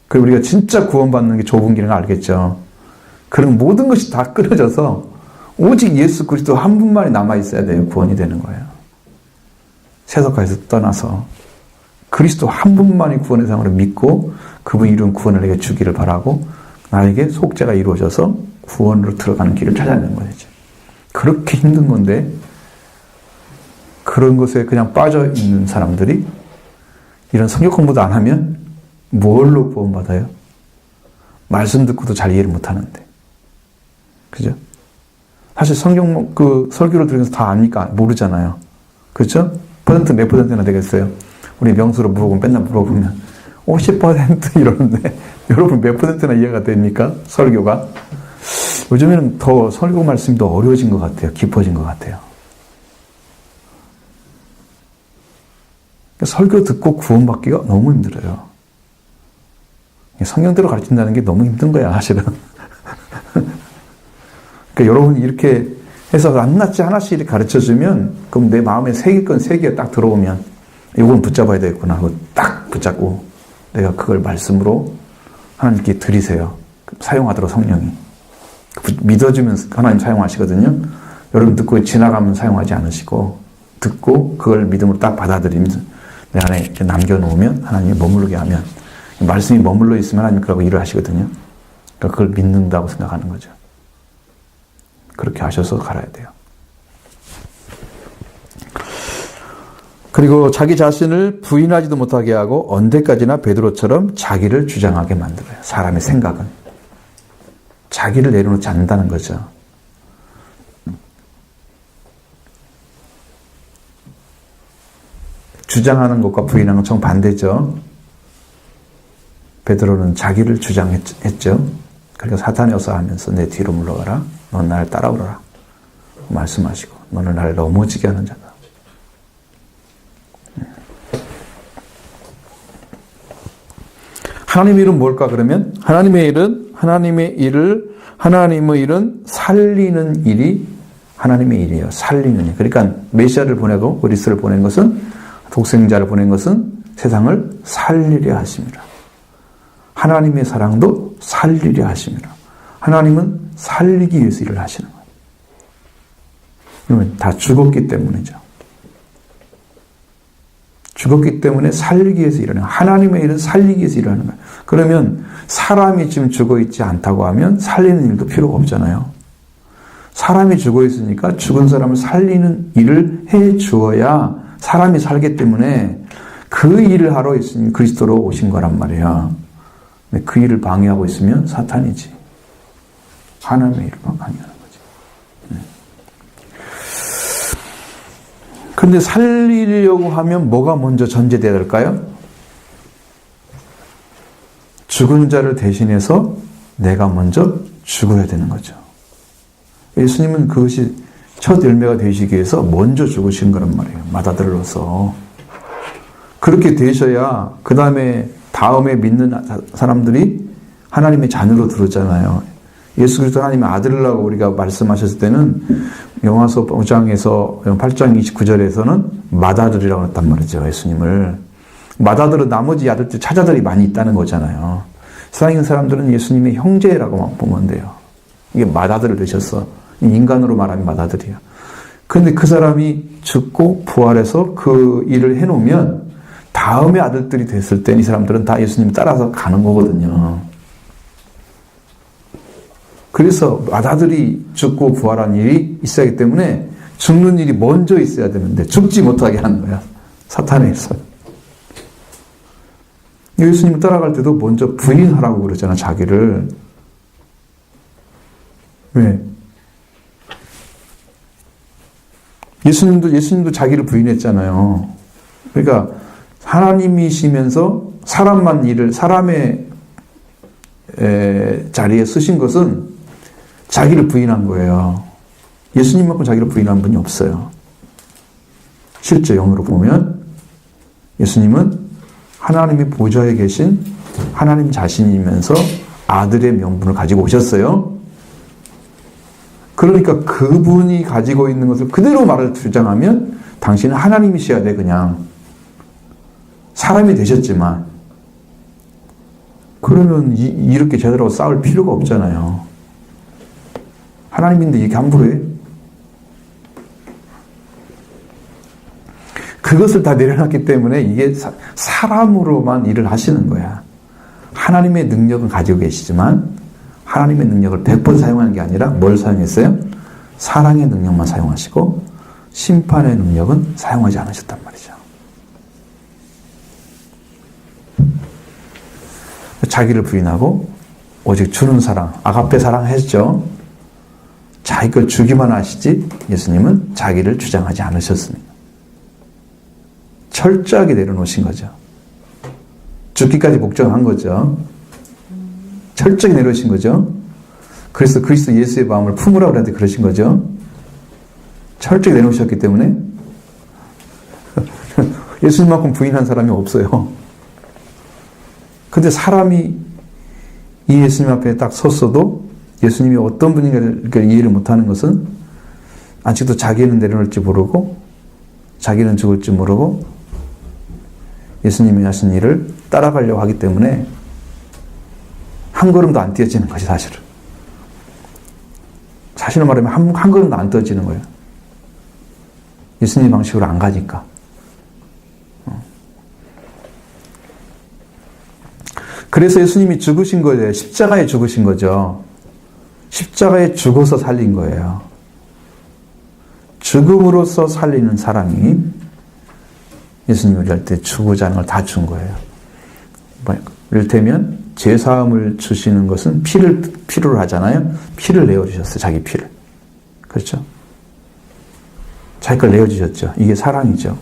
그리고 우리가 진짜 구원받는 게 좁은 길은 알겠죠. 그런 모든 것이 다 끊어져서 오직 예수 그리스도 한 분만이 남아있어야 돼요. 구원이 되는 거예요. 세속화에서 떠나서 그리스도 한 분만이 구원의 상으로 믿고 그분이 이룬 구원을 내게 주기를 바라고 나에게 속죄가 이루어져서 구원으로 들어가는 길을 찾아내는 거죠. 그렇게 힘든 건데 그런 것에 그냥 빠져 있는 사람들이 이런 성경 공부도 안 하면 뭘로 구원받아요? 말씀 듣고도 잘 이해를 못 하는데. 그죠? 사실 성경 설교를 들으면서 다 압니까? 모르잖아요. 그렇죠? 퍼센트 몇 퍼센트나 되겠어요? 우리 명수로 물어보면 맨날 물어보면 50% 이러는데 여러분 몇 퍼센트나 이해가 됩니까? 설교가? 요즘에는 더 설교 말씀이 더 어려워진 것 같아요. 깊어진 것 같아요. 설교 듣고 구원받기가 너무 힘들어요. 성경대로 가르친다는 게 너무 힘든 거야, 사실은. 그러니까 여러분이 이렇게 해서 낱낱이 하나씩 이렇게 가르쳐주면, 그럼 내 마음에 새기건 새기가 딱 들어오면, 이건 붙잡아야 되겠구나 하고 딱 붙잡고, 내가 그걸 말씀으로 하나님께 드리세요. 사용하도록 성령이. 믿어주면 하나님 사용하시거든요. 여러분 듣고 지나가면 사용하지 않으시고, 듣고 그걸 믿음으로 딱 받아들이면서 내 안에 이렇게 남겨놓으면 하나님이 머무르게 하면, 말씀이 머물러 있으면 하나님 그러고 일을 하시거든요. 그러니까 그걸 믿는다고 생각하는 거죠. 그렇게 하셔서 갈아야 돼요. 그리고 자기 자신을 부인하지도 못하게 하고 언제까지나 베드로처럼 자기를 주장하게 만들어요. 사람의 생각은. 자기를 내려놓지 않는다는 거죠. 주장하는 것과 부인하는 건 정반대죠. 베드로는 자기를 주장했죠. 그러니까 사탄이 어서 하면서 내 뒤로 물러가라. 넌 나를 따라오라. 말씀하시고 너는 나를 넘어지게 하는 자다. 하나님의 일은 뭘까 그러면? 하나님의 일은 살리는 일이 하나님의 일이에요. 살리는 일. 그러니까 메시아를 보내고 그리스도를 보낸 것은 독생자를 보낸 것은 세상을 살리려 하십니다. 하나님의 사랑도 살리려 하십니다. 하나님은 살리기 위해서 일을 하시는 거예요. 그러면 다 죽었기 때문이죠. 죽었기 때문에 살리기 위해서 일하는 거예요. 하나님의 일은 살리기 위해서 일하는 거예요. 그러면 사람이 지금 죽어 있지 않다고 하면 살리는 일도 필요가 없잖아요. 사람이 죽어 있으니까 죽은 사람을 살리는 일을 해 주어야 사람이 살기 때문에 그 일을 하러 있으니 그리스도로 오신 거란 말이야. 그 일을 방해하고 있으면 사탄이지. 하나님의 일을 방해하는 거지. 그런데 살리려고 하면 뭐가 먼저 전제돼야 될까요? 죽은 자를 대신해서 내가 먼저 죽어야 되는 거죠. 예수님은 그것이 첫 열매가 되시기 위해서 먼저 죽으신 거란 말이에요. 맏아들로서. 그렇게 되셔야 그 다음에 믿는 사람들이 하나님의 자녀로 들었잖아요. 예수 그리스도 하나님의 아들이라고 우리가 말씀하셨을 때는 요한서 5장에서 8장 29절에서는 맏아들이라고 했단 말이죠. 예수님을. 맏아들은 나머지 아들들 차자들이 많이 있다는 거잖아요. 세상에 있는 사람들은 예수님의 형제라고만 보면 돼요. 이게 맏아들을 되셨어. 인간으로 말하면 맏아들이야. 그런데 그 사람이 죽고 부활해서 그 일을 해놓으면 다음에 아들들이 됐을 때 이 사람들은 다 예수님 따라서 가는 거거든요. 그래서 맏아들이 죽고 부활한 일이 있어야 하기 때문에 죽는 일이 먼저 있어야 되는데 죽지 못하게 하는 거야. 사탄에 의해서. 예수님 따라갈 때도 먼저 부인하라고 그러잖아, 자기를. 왜? 예수님도 자기를 부인했잖아요. 그러니까 하나님이시면서 사람의 자리에 쓰신 것은 자기를 부인한 거예요. 예수님만큼 자기를 부인한 분이 없어요. 실제 영으로 보면 예수님은 하나님의 보좌에 계신 하나님 자신이면서 아들의 명분을 가지고 오셨어요. 그러니까 그분이 가지고 있는 것을 그대로 말을 주장하면 당신은 하나님이셔야 돼. 그냥 사람이 되셨지만 그러면 이렇게 제대로 싸울 필요가 없잖아요. 하나님인데 이렇게 함부로 해? 그것을 다 내려놨기 때문에 이게 사람으로만 일을 하시는 거야. 하나님의 능력은 가지고 계시지만 하나님의 능력을 100번 사용하는 게 아니라 뭘 사용했어요? 사랑의 능력만 사용하시고 심판의 능력은 사용하지 않으셨단 말이죠. 자기를 부인하고 오직 주는 사랑, 아가페 사랑 했죠. 자기 걸 주기만 하시지 예수님은 자기를 주장하지 않으셨습니다. 철저하게 내려놓으신 거죠. 죽기까지 복종한 거죠. 철저하게 내려오신 거죠. 그래서 그리스도 예수의 마음을 품으라고 그랬는데 그러신 거죠. 철저하게 내려오셨기 때문에 예수님만큼 부인한 사람이 없어요. 근데 사람이 이 예수님 앞에 딱 섰어도 예수님이 어떤 분인가를 이해를 못하는 것은 아직도 자기는 내려놓을지 모르고 자기는 죽을지 모르고 예수님이 하신 일을 따라가려고 하기 때문에 한 걸음도 안 뛰어지는 것이 사실은. 사실을 말하면 한 걸음도 안 뛰어지는 거예요. 예수님 방식으로 안 가니까. 그래서 예수님이 죽으신 거예요. 십자가에 죽으신 거죠. 십자가에 죽어서 살린 거예요. 죽음으로써 살리는 사랑이 예수님이 우리할 때 주고자 하는 걸 다 준 거예요. 이를테면 제사함을 주시는 것은 피를 필요로 하잖아요. 피를 내어주셨어요. 자기 피를. 그렇죠? 자기 걸 내어주셨죠. 이게 사랑이죠.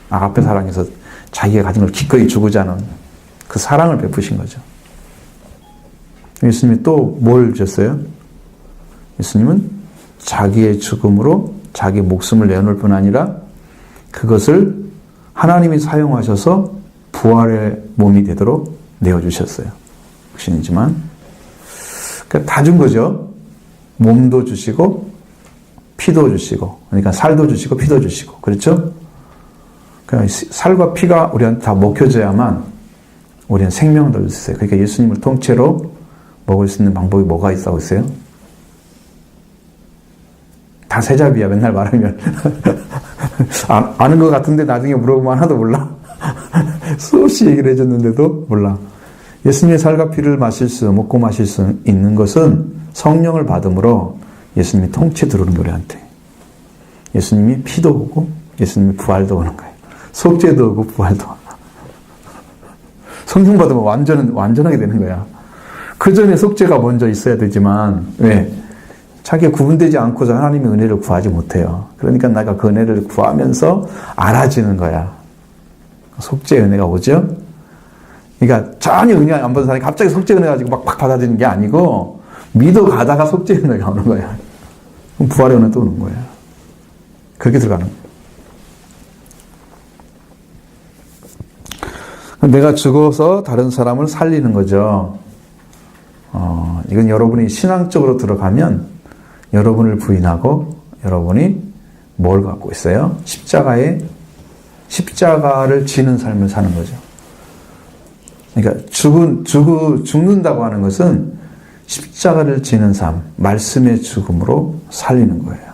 아가페 사랑에서 자기가 가진 걸 기꺼이 주고자 하는 그 사랑을 베푸신 거죠. 예수님이 또 뭘 주셨어요? 예수님은 자기의 죽음으로 자기 목숨을 내어놓을 뿐 아니라 그것을 하나님이 사용하셔서 부활의 몸이 되도록 내어주셨어요. 신이지만 다 준 거죠. 몸도 주시고 피도 주시고 그러니까 살도 주시고 피도 주시고 그렇죠? 그러니까 살과 피가 우리한테 다 먹혀져야만 우리는 생명을 얻을 수 있어요. 그러니까 예수님을 통째로 먹을 수 있는 방법이 뭐가 있다고 했어요? 다 세잡이야. 맨날 말하면 아는 것 같은데 나중에 물어보면 하나도 몰라. 수없이 얘기를 해줬는데도 몰라. 예수님의 살과 피를 먹고 마실 수 있는 것은 성령을 받음으로 예수님이 통째 들어오는 거예요, 우리한테. 예수님이 피도 오고 예수님이 부활도 오는 거예요. 속죄도 오고 부활도 오고. 성령 받으면 완전하게 되는 거야. 그 전에 속죄가 먼저 있어야 되지만 왜? 자기가 구분되지 않고서 하나님의 은혜를 구하지 못해요. 그러니까 내가 그 은혜를 구하면서 알아지는 거야. 속죄 은혜가 오죠? 그러니까 전혀 은혜 안 받은 사람이 갑자기 속죄 은혜 가지고 막 받아들이는 게 아니고 믿어 가다가 속죄 은혜가 오는 거야. 그럼 부활의 은혜 또 오는 거야. 그렇게 들어가는 거야. 내가 죽어서 다른 사람을 살리는 거죠. 이건 여러분이 신앙적으로 들어가면 여러분을 부인하고 여러분이 뭘 갖고 있어요? 십자가를 지는 삶을 사는 거죠. 그러니까 죽는다고 하는 것은 십자가를 지는 삶, 말씀의 죽음으로 살리는 거예요.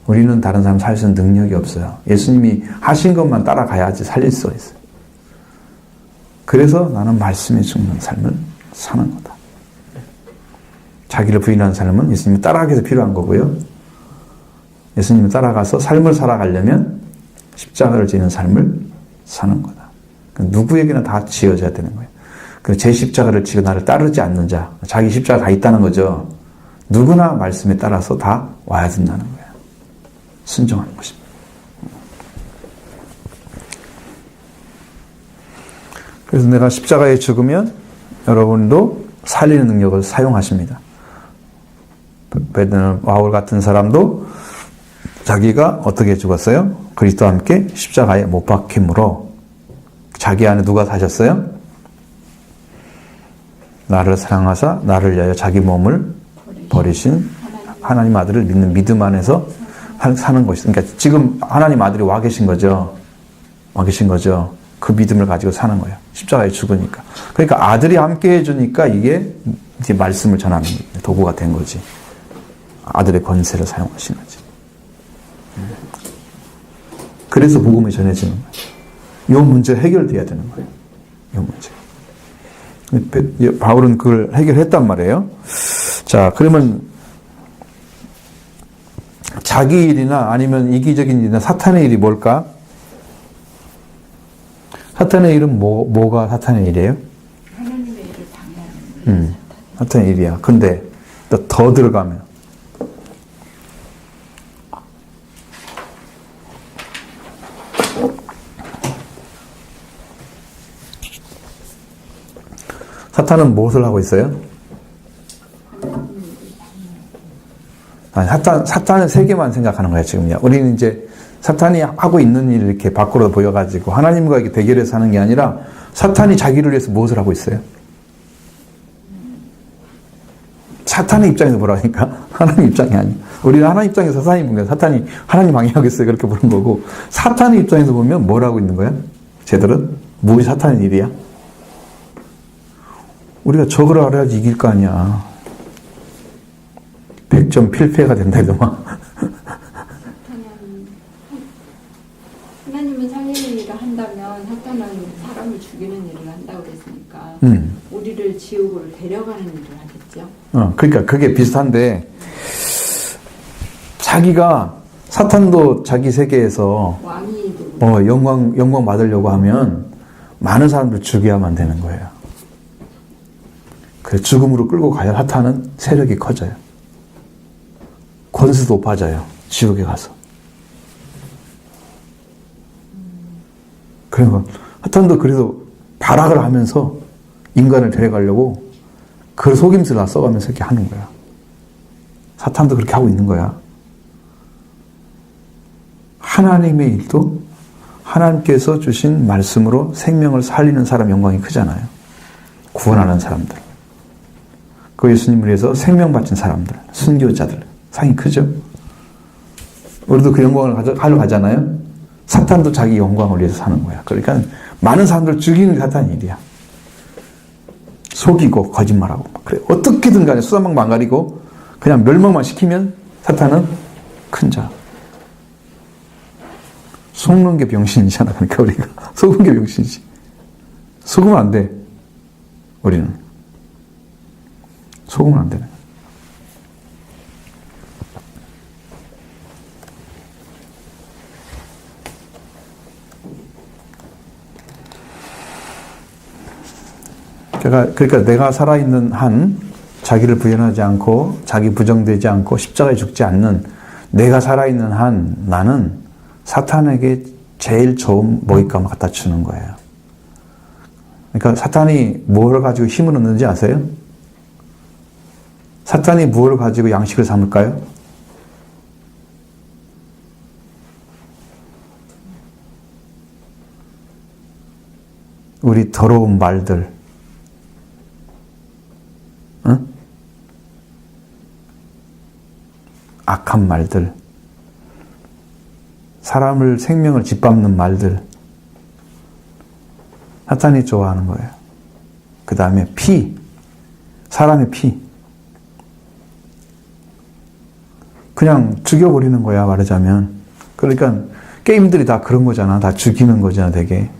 우리는 다른 사람 살 수 있는 능력이 없어요. 예수님이 하신 것만 따라가야지 살릴 수가 있어요. 그래서 나는 말씀에 죽는 삶을 사는 거다. 자기를 부인하는 삶은 예수님이 따라가기 위해서 필요한 거고요. 예수님을 따라가서 삶을 살아가려면 십자가를 지는 삶을 사는 거다. 누구에게나 다 지어져야 되는 거예요. 제 십자가를 지고 나를 따르지 않는 자, 자기 십자가 다 있다는 거죠. 누구나 말씀에 따라서 다 와야 된다는 거예요. 순종하는 것입니다. 그래서 내가 십자가에 죽으면 여러분도 살리는 능력을 사용하십니다. 베드로 바울 같은 사람도 자기가 어떻게 죽었어요? 그리스도와 함께 십자가에 못 박힘으로 자기 안에 누가 사셨어요? 나를 사랑하사 나를 위하여 자기 몸을 버리신 하나님 아들을 믿는 믿음 안에서 사는 것이. 그러니까 지금 하나님 아들이 와 계신 거죠. 와 계신 거죠. 그 믿음을 가지고 사는 거예요. 십자가에 죽으니까. 그러니까 아들이 함께 해주니까 이게 이제 말씀을 전하는 도구가 된 거지. 아들의 권세를 사용하신 거지. 그래서 복음이 전해지는 거예요. 이 문제가 해결돼야 되는 거예요. 이 문제. 바울은 그걸 해결했단 말이에요. 자, 그러면 자기 일이나 아니면 이기적인 일이나 사탄의 일이 뭘까? 사탄의 일은 뭐가 사탄의 일이에요? 하나님의 일을 방해하는 게 사탄의 일이야. 근데 더 들어가면 사탄은 무엇을 하고 있어요? 아니, 사탄은 세 개만 생각하는 거야, 지금요. 우리는 이제 사탄이 하고 있는 일을 이렇게 밖으로 보여가지고 하나님과 이렇게 대결해서 하는 게 아니라 사탄이 자기를 위해서 무엇을 하고 있어요? 사탄의 입장에서 보라니까. 하나님 입장이 아니야. 우리는 하나님 입장에서 사탄이 보면 사탄이 하나님 방해하겠어요. 그렇게 보는 거고. 사탄의 입장에서 보면 뭘 하고 있는 거야? 쟤들은? 무엇이 사탄의 일이야? 우리가 저걸 알아야지 이길 거 아니야. 100점 필패가 된다 이러면. 하나님은 살리는 일을 한다면 사탄은 사람을 죽이는 일을 한다고 그랬으니까 우리를 지옥으로 데려가는 일을 하겠죠. 그러니까 그게 비슷한데 자기가 사탄도 자기 세계에서 왕이 되고 영광 받으려고 하면 많은 사람들 죽여야만 되는 거예요. 그 죽음으로 끌고 가야 사탄은 세력이 커져요. 권수도 높아져요. 지옥에 가서. 그러니까 사탄도 그래서 발악을 하면서 인간을 데려가려고 그 속임수를 다 써가면서 이렇게 하는 거야. 사탄도 그렇게 하고 있는 거야. 하나님의 일도 하나님께서 주신 말씀으로 생명을 살리는 사람 영광이 크잖아요. 구원하는 사람들. 그 예수님을 위해서 생명 바친 사람들, 순교자들 상이 크죠. 우리도 그 영광을 가지러 가잖아요. 사탄도 자기 영광을 위해서 사는 거야. 그러니까 많은 사람들 죽이는 게 사탄의 일이야. 속이고 거짓말하고 그래 어떻게든 간에 수사망 망가리고 그냥 멸망만 시키면 사탄은 큰 자. 속는 게 병신이잖아. 그러니까 우리가 속은 게 병신이지. 속으면 안 돼. 우리는 속으면 안 되네. 그러니까 내가 살아있는 한 자기를 부인하지 않고 자기 부정되지 않고 십자가에 죽지 않는 내가 살아있는 한 나는 사탄에게 제일 좋은 먹잇감을 갖다 주는 거예요. 그러니까 사탄이 뭘 가지고 힘을 얻는지 아세요? 사탄이 무엇을 가지고 양식을 삼을까요? 우리 더러운 말들, 응? 악한 말들, 사람을 생명을 짓밟는 말들, 사탄이 좋아하는 거예요. 그 다음에 피, 사람의 피. 그냥 죽여버리는 거야, 말하자면. 그러니까 게임들이 다 그런 거잖아. 다 죽이는 거잖아, 되게.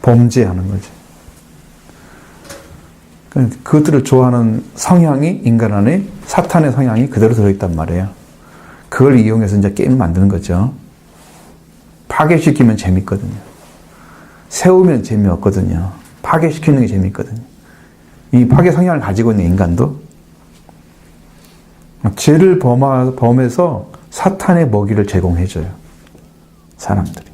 범죄하는 거지. 그것들을 좋아하는 성향이 인간 안에 사탄의 성향이 그대로 들어있단 말이에요. 그걸 이용해서 이제 게임을 만드는 거죠. 파괴시키면 재밌거든요. 세우면 재미없거든요. 파괴시키는 게 재밌거든요. 이 파괴 성향을 가지고 있는 인간도 죄를 범해서 사탄의 먹이를 제공해줘요. 사람들이.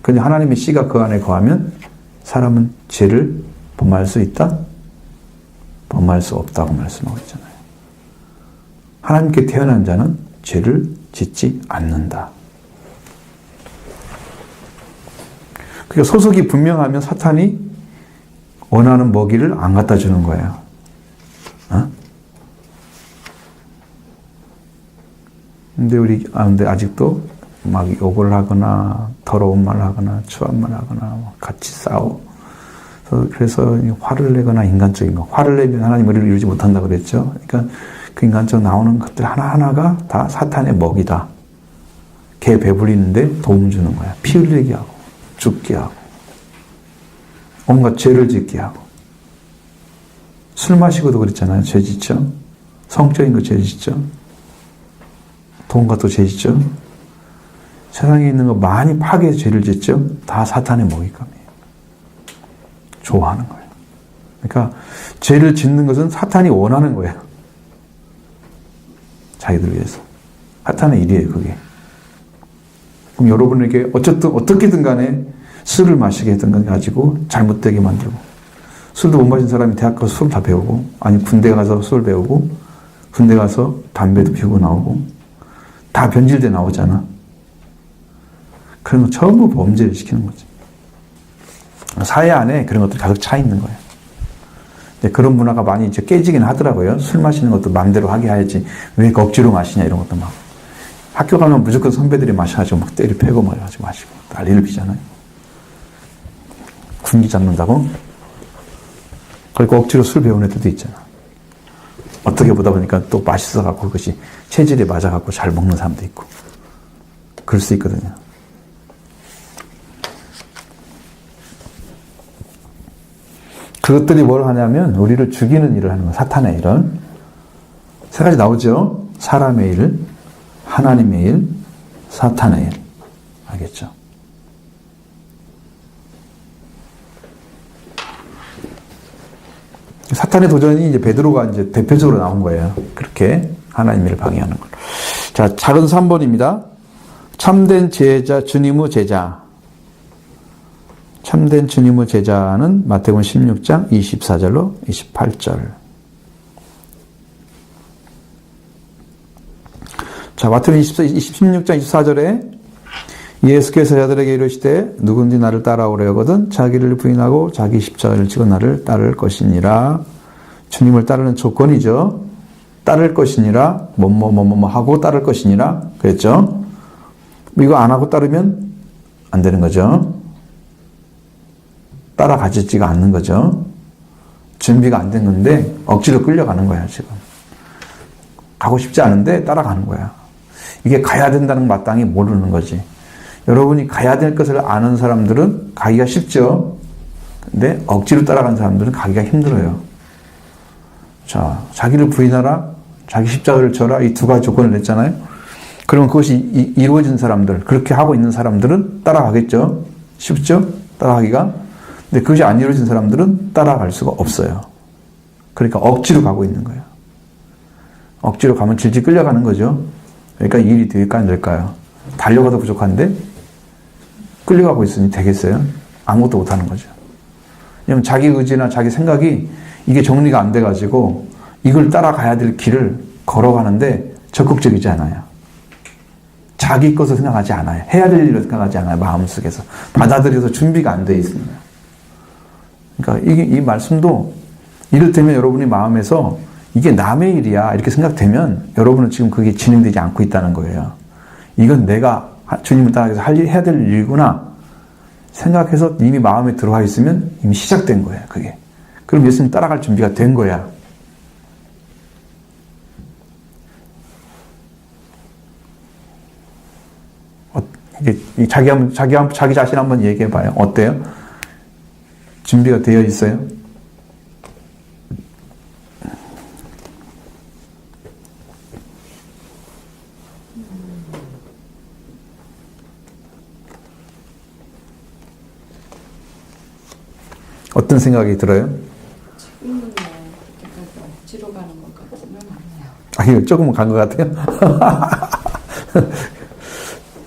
근데 하나님의 씨가 그 안에 거하면 사람은 죄를 범할 수 있다? 범할 수 없다고 말씀하고 있잖아요. 하나님께 태어난 자는 죄를 짓지 않는다. 그러니까 소속이 분명하면 사탄이 원하는 먹이를 안 갖다 주는 거예요. 어? 근데 아직도 막 욕을 하거나 더러운 말을 하거나 추한 말을 하거나 같이 싸워. 그래서 화를 내거나 인간적인 거. 화를 내면 하나님 우리를 이루지 못한다고 그랬죠. 그러니까 그 인간적으로 나오는 것들 하나하나가 다 사탄의 먹이다. 걔 배부리는데 도움 주는 거야. 피 흘리게 하고 죽게 하고 온갖 죄를 짓게 하고. 술 마시고도 그랬잖아요. 죄 짓죠. 성적인 거 죄 짓죠. 돈 갖도 죄 짓죠. 세상에 있는 거 많이 파괴해서 죄를 짓죠. 다 사탄의 먹잇감이에요. 좋아하는 거예요. 그러니까 죄를 짓는 것은 사탄이 원하는 거예요. 자기들 위해서. 사탄의 일이에요, 그게. 그럼 여러분에게 어떻게든 간에 술을 마시게 했던 가지고 잘못되게 만들고, 술도 못 마신 사람이 대학 가서 술 다 배우고, 아니 군대 가서 술 배우고, 군대 가서 담배도 피우고 나오고, 다 변질돼 나오잖아. 그런 거 전부 범죄를 시키는 거지. 사회 안에 그런 것들이 가득 차 있는 거예요. 그런 문화가 많이 이제 깨지긴 하더라고요. 술 마시는 것도 마음대로 하게 해야지. 왜 억지로 마시냐, 이런 것도 막. 학교 가면 무조건 선배들이 마셔가지고 막 때리 패고 막 해가지고 마시고. 난리를 피잖아요. 군기 잡는다고? 그리고 억지로 술 배우는 애들도 있잖아. 어떻게 보다 보니까 또 맛있어갖고 그것이 체질에 맞아갖고 잘 먹는 사람도 있고. 그럴 수 있거든요. 그것들이 뭘 하냐면 우리를 죽이는 일을 하는 거예요. 사탄의 일은. 세 가지 나오죠. 사람의 일, 하나님의 일, 사탄의 일. 알겠죠? 사탄의 도전이 이제 베드로가 이제 대표적으로 나온 거예요. 그렇게 하나님의 일을 방해하는 걸. 자, 작은 3번입니다. 참된 제자, 주님의 제자. 참된 주님의 제자는 마태복음 16장 24절로 28절. 자, 마태복음 16장 24절에 예수께서 제자들에게 이르시되 누구든지 나를 따라오려거든 자기를 부인하고 자기 십자가를 지고 나를 따를 것이니라. 주님을 따르는 조건이죠. 따를 것이니라. 뭐뭐 하고 따를 것이니라. 그랬죠. 이거 안 하고 따르면 안 되는 거죠. 따라가지지가 않는 거죠. 준비가 안 된 건데 억지로 끌려가는 거야, 지금. 가고 싶지 않은데 따라가는 거야. 이게 가야 된다는 걸 마땅히 모르는 거지. 여러분이 가야 될 것을 아는 사람들은 가기가 쉽죠. 근데 억지로 따라간 사람들은 가기가 힘들어요. 자, 자기를 부인하라, 자기 십자가를 져라, 이 두 가지 조건을 냈잖아요. 그러면 그것이 이루어진 사람들, 그렇게 하고 있는 사람들은 따라가겠죠. 쉽죠? 따라가기가. 근데 그것이 안 이루어진 사람들은 따라갈 수가 없어요. 그러니까 억지로 가고 있는 거예요. 억지로 가면 질질 끌려가는 거죠. 그러니까 이 일이 될까 안 될까요? 달려가도 부족한데 끌려가고 있으니 되겠어요? 아무것도 못하는 거죠. 왜냐면 자기 의지나 자기 생각이 이게 정리가 안 돼가지고 이걸 따라가야 될 길을 걸어가는데 적극적이지 않아요. 자기 것을 생각하지 않아요. 해야 될 일을 생각하지 않아요. 마음속에서. 받아들여서 준비가 안 돼 있습니다. 그러니까 이 말씀도 이를테면 여러분이 마음에서 이게 남의 일이야 이렇게 생각되면 여러분은 지금 그게 진행되지 않고 있다는 거예요. 이건 내가 주님을 따라서 해야 될 일이구나 생각해서 이미 마음에 들어와 있으면 이미 시작된 거예요. 그게. 그럼 예수님 따라갈 준비가 된 거야. 이게 자기 자신 한번 얘기해 봐요. 어때요? 준비가 되어 있어요? 어떤 생각이 들어요? 지금은 뭐 그렇게까지 억지로 가는 것 같지는 않네요. 아, 이거 조금 간 것 같아요?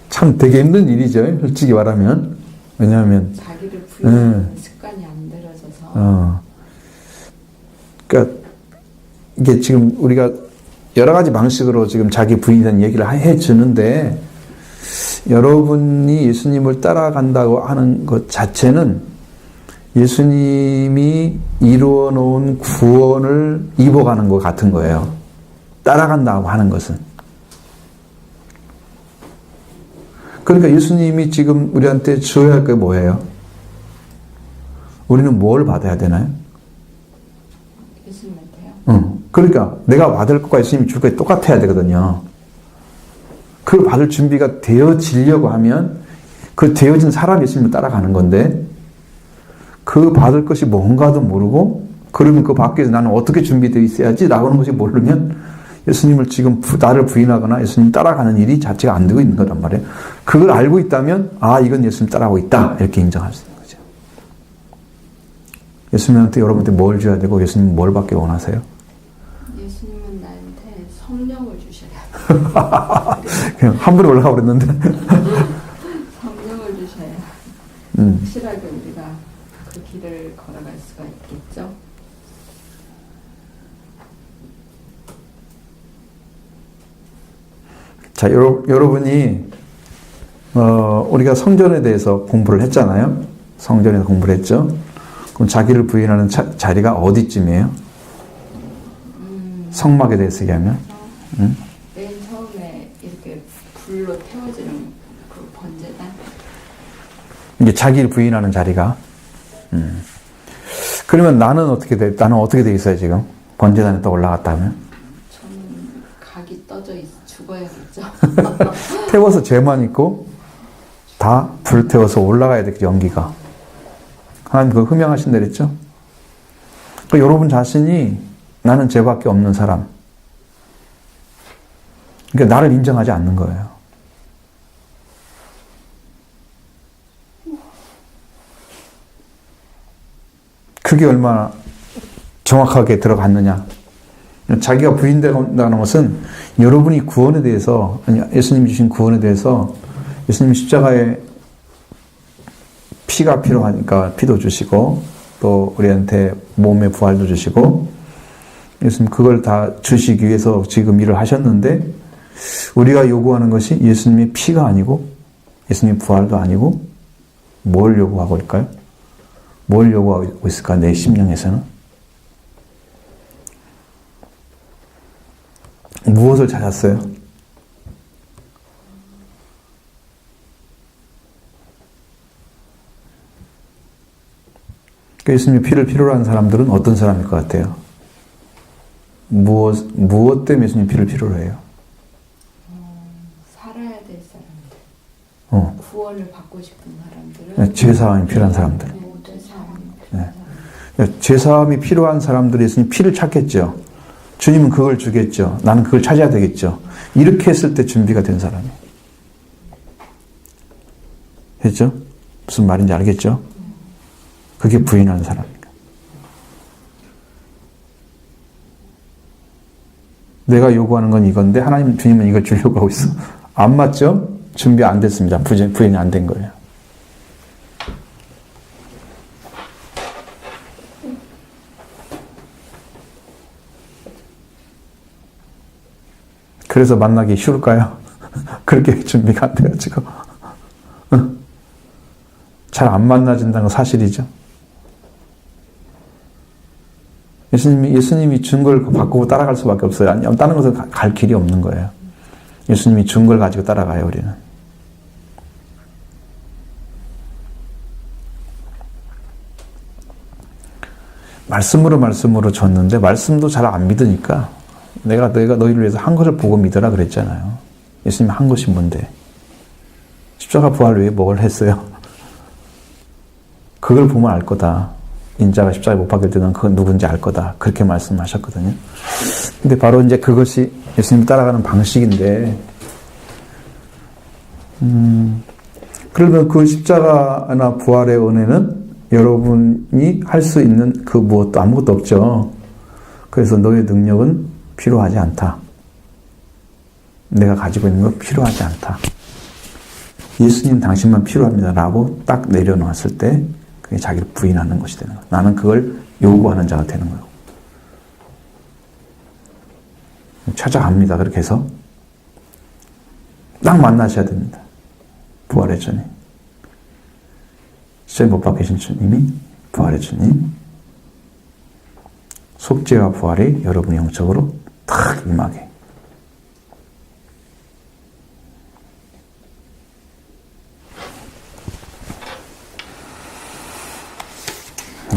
참 되게 힘든 일이죠. 솔직히 말하면. 왜냐하면 자기를 부인하는 습관이 안 들어져서 그러니까 이게 지금 우리가 여러 가지 방식으로 지금 자기 부인에 대한 얘기를 해주는데 여러분이 예수님을 따라간다고 하는 것 자체는 예수님이 이루어 놓은 구원을 입어가는 것 같은 거예요. 따라간다고 하는 것은. 그러니까 예수님이 지금 우리한테 주어야 할 게 뭐예요? 우리는 뭘 받아야 되나요? 예수님한테요? 그러니까 내가 받을 것과 예수님이 줄 것이 똑같아야 되거든요. 그걸 받을 준비가 되어지려고 하면 그 되어진 사람이 예수님을 따라가는 건데 그 받을 것이 뭔가도 모르고 그러면 그 받기 위해서 나는 어떻게 준비되어 있어야지 라고 하는 것이 모르면 예수님을 지금 나를 부인하거나 예수님 따라가는 일이 자체가 안 되고 있는 거란 말이에요. 그걸 알고 있다면 아 이건 예수님 따라가고 있다 이렇게 인정할 수 있는 거죠. 예수님한테 여러분한테 뭘 줘야 되고 예수님 뭘 받기 원하세요? 예수님은 나한테 성령을 주셔야 돼요. 그냥 한 번에 올라가 버렸는데 성령을 주셔야 확실하게 우리가 그 길을 걸어갈 수가 있겠죠. 자, 여러분이 우리가 성전에 대해서 공부를 했잖아요. 성전에서 공부를 했죠. 그럼 자기를 부인하는 자리가 어디쯤이에요? 성막에 대해서 얘기하면? 맨 처음에 이렇게 불로 태워지는 그 번제단. 이게 자기를 부인하는 자리가. 그러면 나는 어떻게 돼 있어요 지금? 번제단에 또 올라갔다 하면? 저는 각이 떠져 죽어야겠죠. 태워서 죄만 있고 다 불태워서 올라가야 되겠죠 연기가. 하나님 그거 흠양하신다 그랬죠? 그러니까 여러분 자신이 나는 죄밖에 없는 사람. 그러니까 나를 인정하지 않는 거예요. 그게 얼마나 정확하게 들어갔느냐. 자기가 부인된다는 것은 여러분이 구원에 대해서, 아니, 예수님이 주신 구원에 대해서 예수님이 십자가에 피가 필요하니까 피도 주시고 또 우리한테 몸의 부활도 주시고 예수님 그걸 다 주시기 위해서 지금 일을 하셨는데 우리가 요구하는 것이 예수님의 피가 아니고 예수님의 부활도 아니고 뭘 요구하고 있을까요? 뭘 요구하고 있을까? 내 심령에서는 무엇을 찾았어요? 예수님의 피를 필요로 하는 사람들은 어떤 사람일 것 같아요? 무엇 때문에 예수님 피를 필요로 해요? 살아야 될 사람들. 구원을 받고 싶은 사람들은 죄사함이 필요한 사람들. 죄사함이 필요한 사람들이 예수님 피를 찾겠죠. 주님은 그걸 주겠죠. 나는 그걸 찾아야 되겠죠. 이렇게 했을 때 준비가 된 사람이. 했죠? 무슨 말인지 알겠죠? 그게 부인하는 사람입니다. 내가 요구하는 건 이건데 하나님 주님은 이걸 주려고 하고 있어. 안 맞죠? 준비 안 됐습니다. 부인이 안 된 거예요. 그래서 만나기 쉬울까요? 그렇게 준비가 안 돼가지고 잘 안 만나진다는 건 사실이죠. 예수님이 준 걸 바꾸고 따라갈 수밖에 없어요. 아니면 다른 것은 갈 길이 없는 거예요. 예수님이 준 걸 가지고 따라가요, 우리는. 말씀으로 줬는데 말씀도 잘 안 믿으니까 내가 너희를 위해서 한 것을 보고 믿으라 그랬잖아요. 예수님이 한 것이 뭔데? 십자가 부활 외에 뭘 했어요? 그걸 보면 알 거다. 인자가 십자가에 못 박힐 때는 그건 누군지 알 거다. 그렇게 말씀하셨거든요. 근데 바로 이제 그것이 예수님 따라가는 방식인데, 그러면 그 십자가나 부활의 은혜는 여러분이 할 수 있는 그 무엇도 아무것도 없죠. 그래서 너의 능력은 필요하지 않다. 내가 가지고 있는 건 필요하지 않다. 예수님 당신만 필요합니다 라고 딱 내려놓았을 때 그게 자기를 부인하는 것이 되는 거예요. 나는 그걸 요구하는 자가 되는 거예요. 찾아갑니다. 그렇게 해서 딱 만나셔야 됩니다. 부활의 주님. 시체 못 박히신 주님이 부활의 주님. 속죄와 부활이 여러분 영적으로 탁 임하게.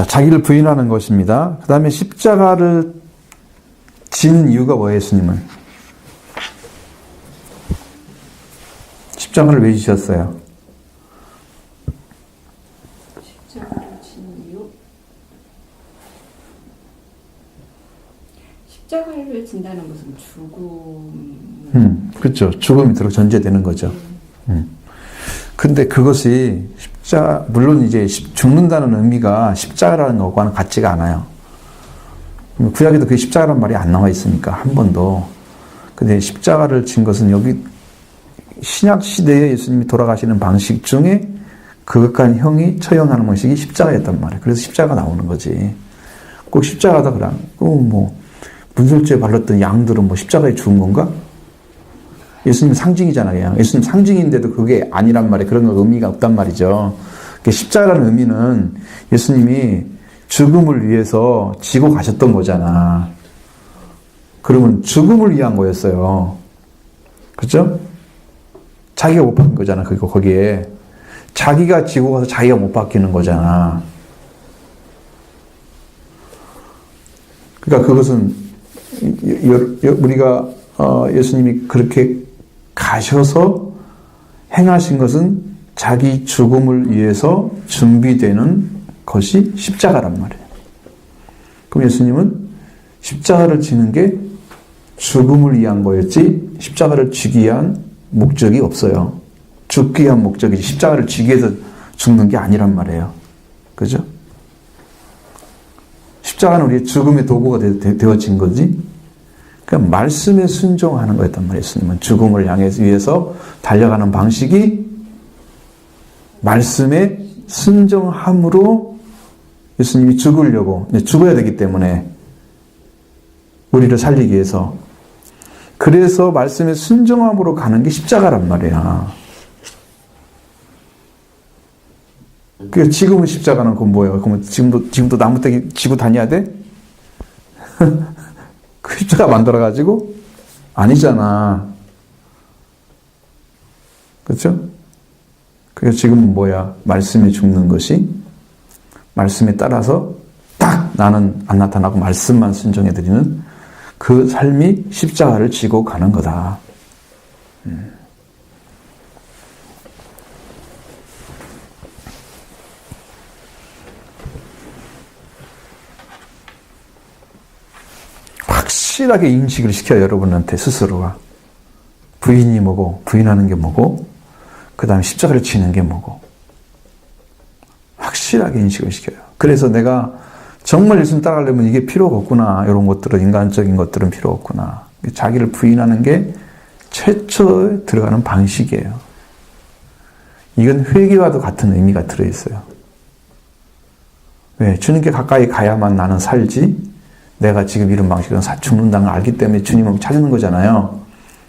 자기를 부인하는 것입니다. 그 다음에 십자가를 지는 이유가 뭐예요, 예수님은? 십자가를 왜 지셨어요? 십자가를 진 이유? 십자가를 진다는 것은 죽음. 그렇죠. 죽음이 들어 전제되는 거죠. 근데 그것이 물론 이제 죽는다는 의미가 십자가라는 것과는 같지가 않아요. 구약에도 그 십자가란 말이 안 나와 있으니까 한 번도. 근데 십자가를 진 것은 여기 신약 시대에 예수님이 돌아가시는 방식 중에 그것과 형이 처형하는 방식이 십자가였단 말이에요. 그래서 십자가 나오는 거지. 꼭 십자가다 그냥 뭐 문설주에 발랐던 양들은 뭐 십자가에 죽은 건가? 예수님 상징이잖아요. 예수님 상징인데도 그게 아니란 말이에요. 그런 거 의미가 없단 말이죠. 십자가라는 의미는 예수님이 죽음을 위해서 지고 가셨던 거잖아. 그러면 죽음을 위한 거였어요. 그렇죠? 자기가 못 박힌 거잖아. 거기에. 자기가 지고 가서 자기가 못 박히는 거잖아. 그러니까 그것은 우리가 예수님이 그렇게 가셔서 행하신 것은 자기 죽음을 위해서 준비되는 것이 십자가란 말이에요. 그럼 예수님은 십자가를 지는 게 죽음을 위한 거였지 십자가를 지기 위한 목적이 없어요. 죽기 위한 목적이지 십자가를 지기 위해서 죽는 게 아니란 말이에요. 그죠? 십자가는 우리의 죽음의 도구가 되어진 거지. 그러니까 말씀에 순종하는 거였단 말이에요. 예수님은 죽음을 위해서 달려가는 방식이 말씀에 순종함으로 예수님이 죽어야 되기 때문에 우리를 살리기 위해서 그래서 말씀에 순종함으로 가는 게 십자가란 말이야. 그 지금은 십자가는 그건 뭐예요? 그러면 지금도 나무떼기 지고 다녀야 돼? 그 십자가 만들어가지고? 아니잖아. 그렇죠? 그래서 지금은 뭐야? 말씀에 죽는 것이 말씀에 따라서 딱 나는 안 나타나고 말씀만 순종해드리는 그 삶이 십자가를 지고 가는 거다. 확실하게 인식을 시켜요. 여러분한테 스스로가. 부인이 뭐고 부인하는 게 뭐고 그 다음에 십자가를 지는 게 뭐고 확실하게 인식을 시켜요. 그래서 내가 정말 예수님 따라가려면 이게 필요가 없구나. 이런 것들은 인간적인 것들은 필요 없구나. 자기를 부인하는 게 최초에 들어가는 방식이에요. 이건 회개와도 같은 의미가 들어있어요. 왜? 주님께 가까이 가야만 나는 살지 내가 지금 이런 방식은 죽는다는 걸 알기 때문에 주님을 찾는 거잖아요.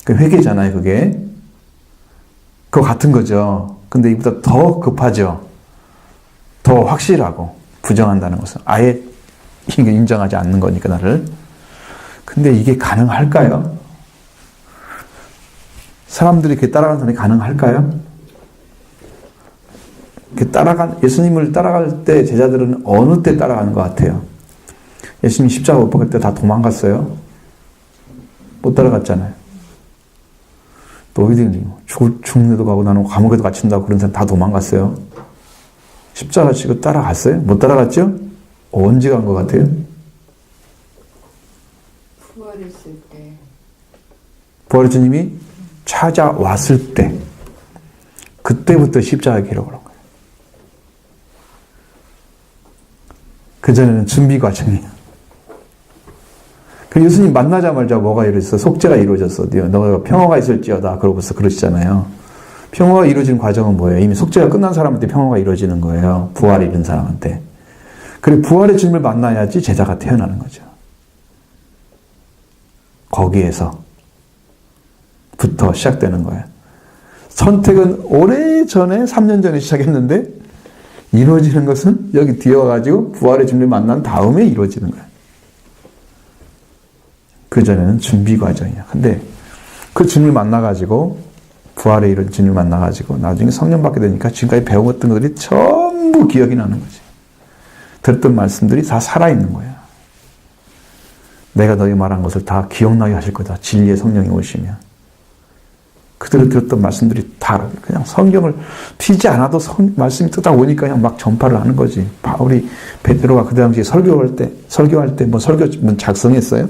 그 회개잖아요, 그게. 그거 같은 거죠. 근데 이보다 더 급하죠. 더 확실하고 부정한다는 것은 아예 이게 인정하지 않는 거니까 나를. 근데 이게 가능할까요? 사람들이 이렇게 따라가는 사람이 가능할까요? 예수님을 따라갈 때 제자들은 어느 때 따라가는 것 같아요? 예수님 십자가 못 박을 때 다 도망갔어요? 못 따라갔잖아요. 너희들이 죽는데도 가고 나는 감옥에도 갇힌다고 그런 사람 다 도망갔어요? 십자가 지고 따라갔어요? 못 따라갔죠? 언제 간 것 같아요? 부활했을 때. 부활의 주님이 찾아왔을 때 그때부터 십자가 기록을 한 거예요. 그전에는 준비 과정이에요. 그 예수님 만나자마자 뭐가 이루어졌어? 속죄가 이루어졌어. 너가 평화가 있을지어다. 그러고서 그러시잖아요. 평화가 이루어지는 과정은 뭐예요? 이미 속죄가 끝난 사람한테 평화가 이루어지는 거예요. 부활을 이룬 사람한테. 그리고 부활의 주님을 만나야지 제자가 태어나는 거죠. 거기에서부터 시작되는 거예요. 선택은 오래전에 3년 전에 시작했는데 이루어지는 것은 여기 뒤에 와가지고 부활의 주님을 만난 다음에 이루어지는 거예요. 그전에는 준비 과정이야. 근데 그 주님을 만나가지고 부활에 이른 주님을 만나가지고 나중에 성령 받게 되니까 지금까지 배웠던 것들이 전부 기억이 나는 거지. 들었던 말씀들이 다 살아있는 거야. 내가 너희 말한 것을 다 기억나게 하실 거다. 진리의 성령이 오시면. 그들을 들었던 말씀들이 다 그냥 성경을 피지 않아도 말씀이 뜯다 오니까 그냥 막 전파를 하는 거지. 바울이 베드로가 그 당시에 설교할 때 뭐 설교문 작성했어요?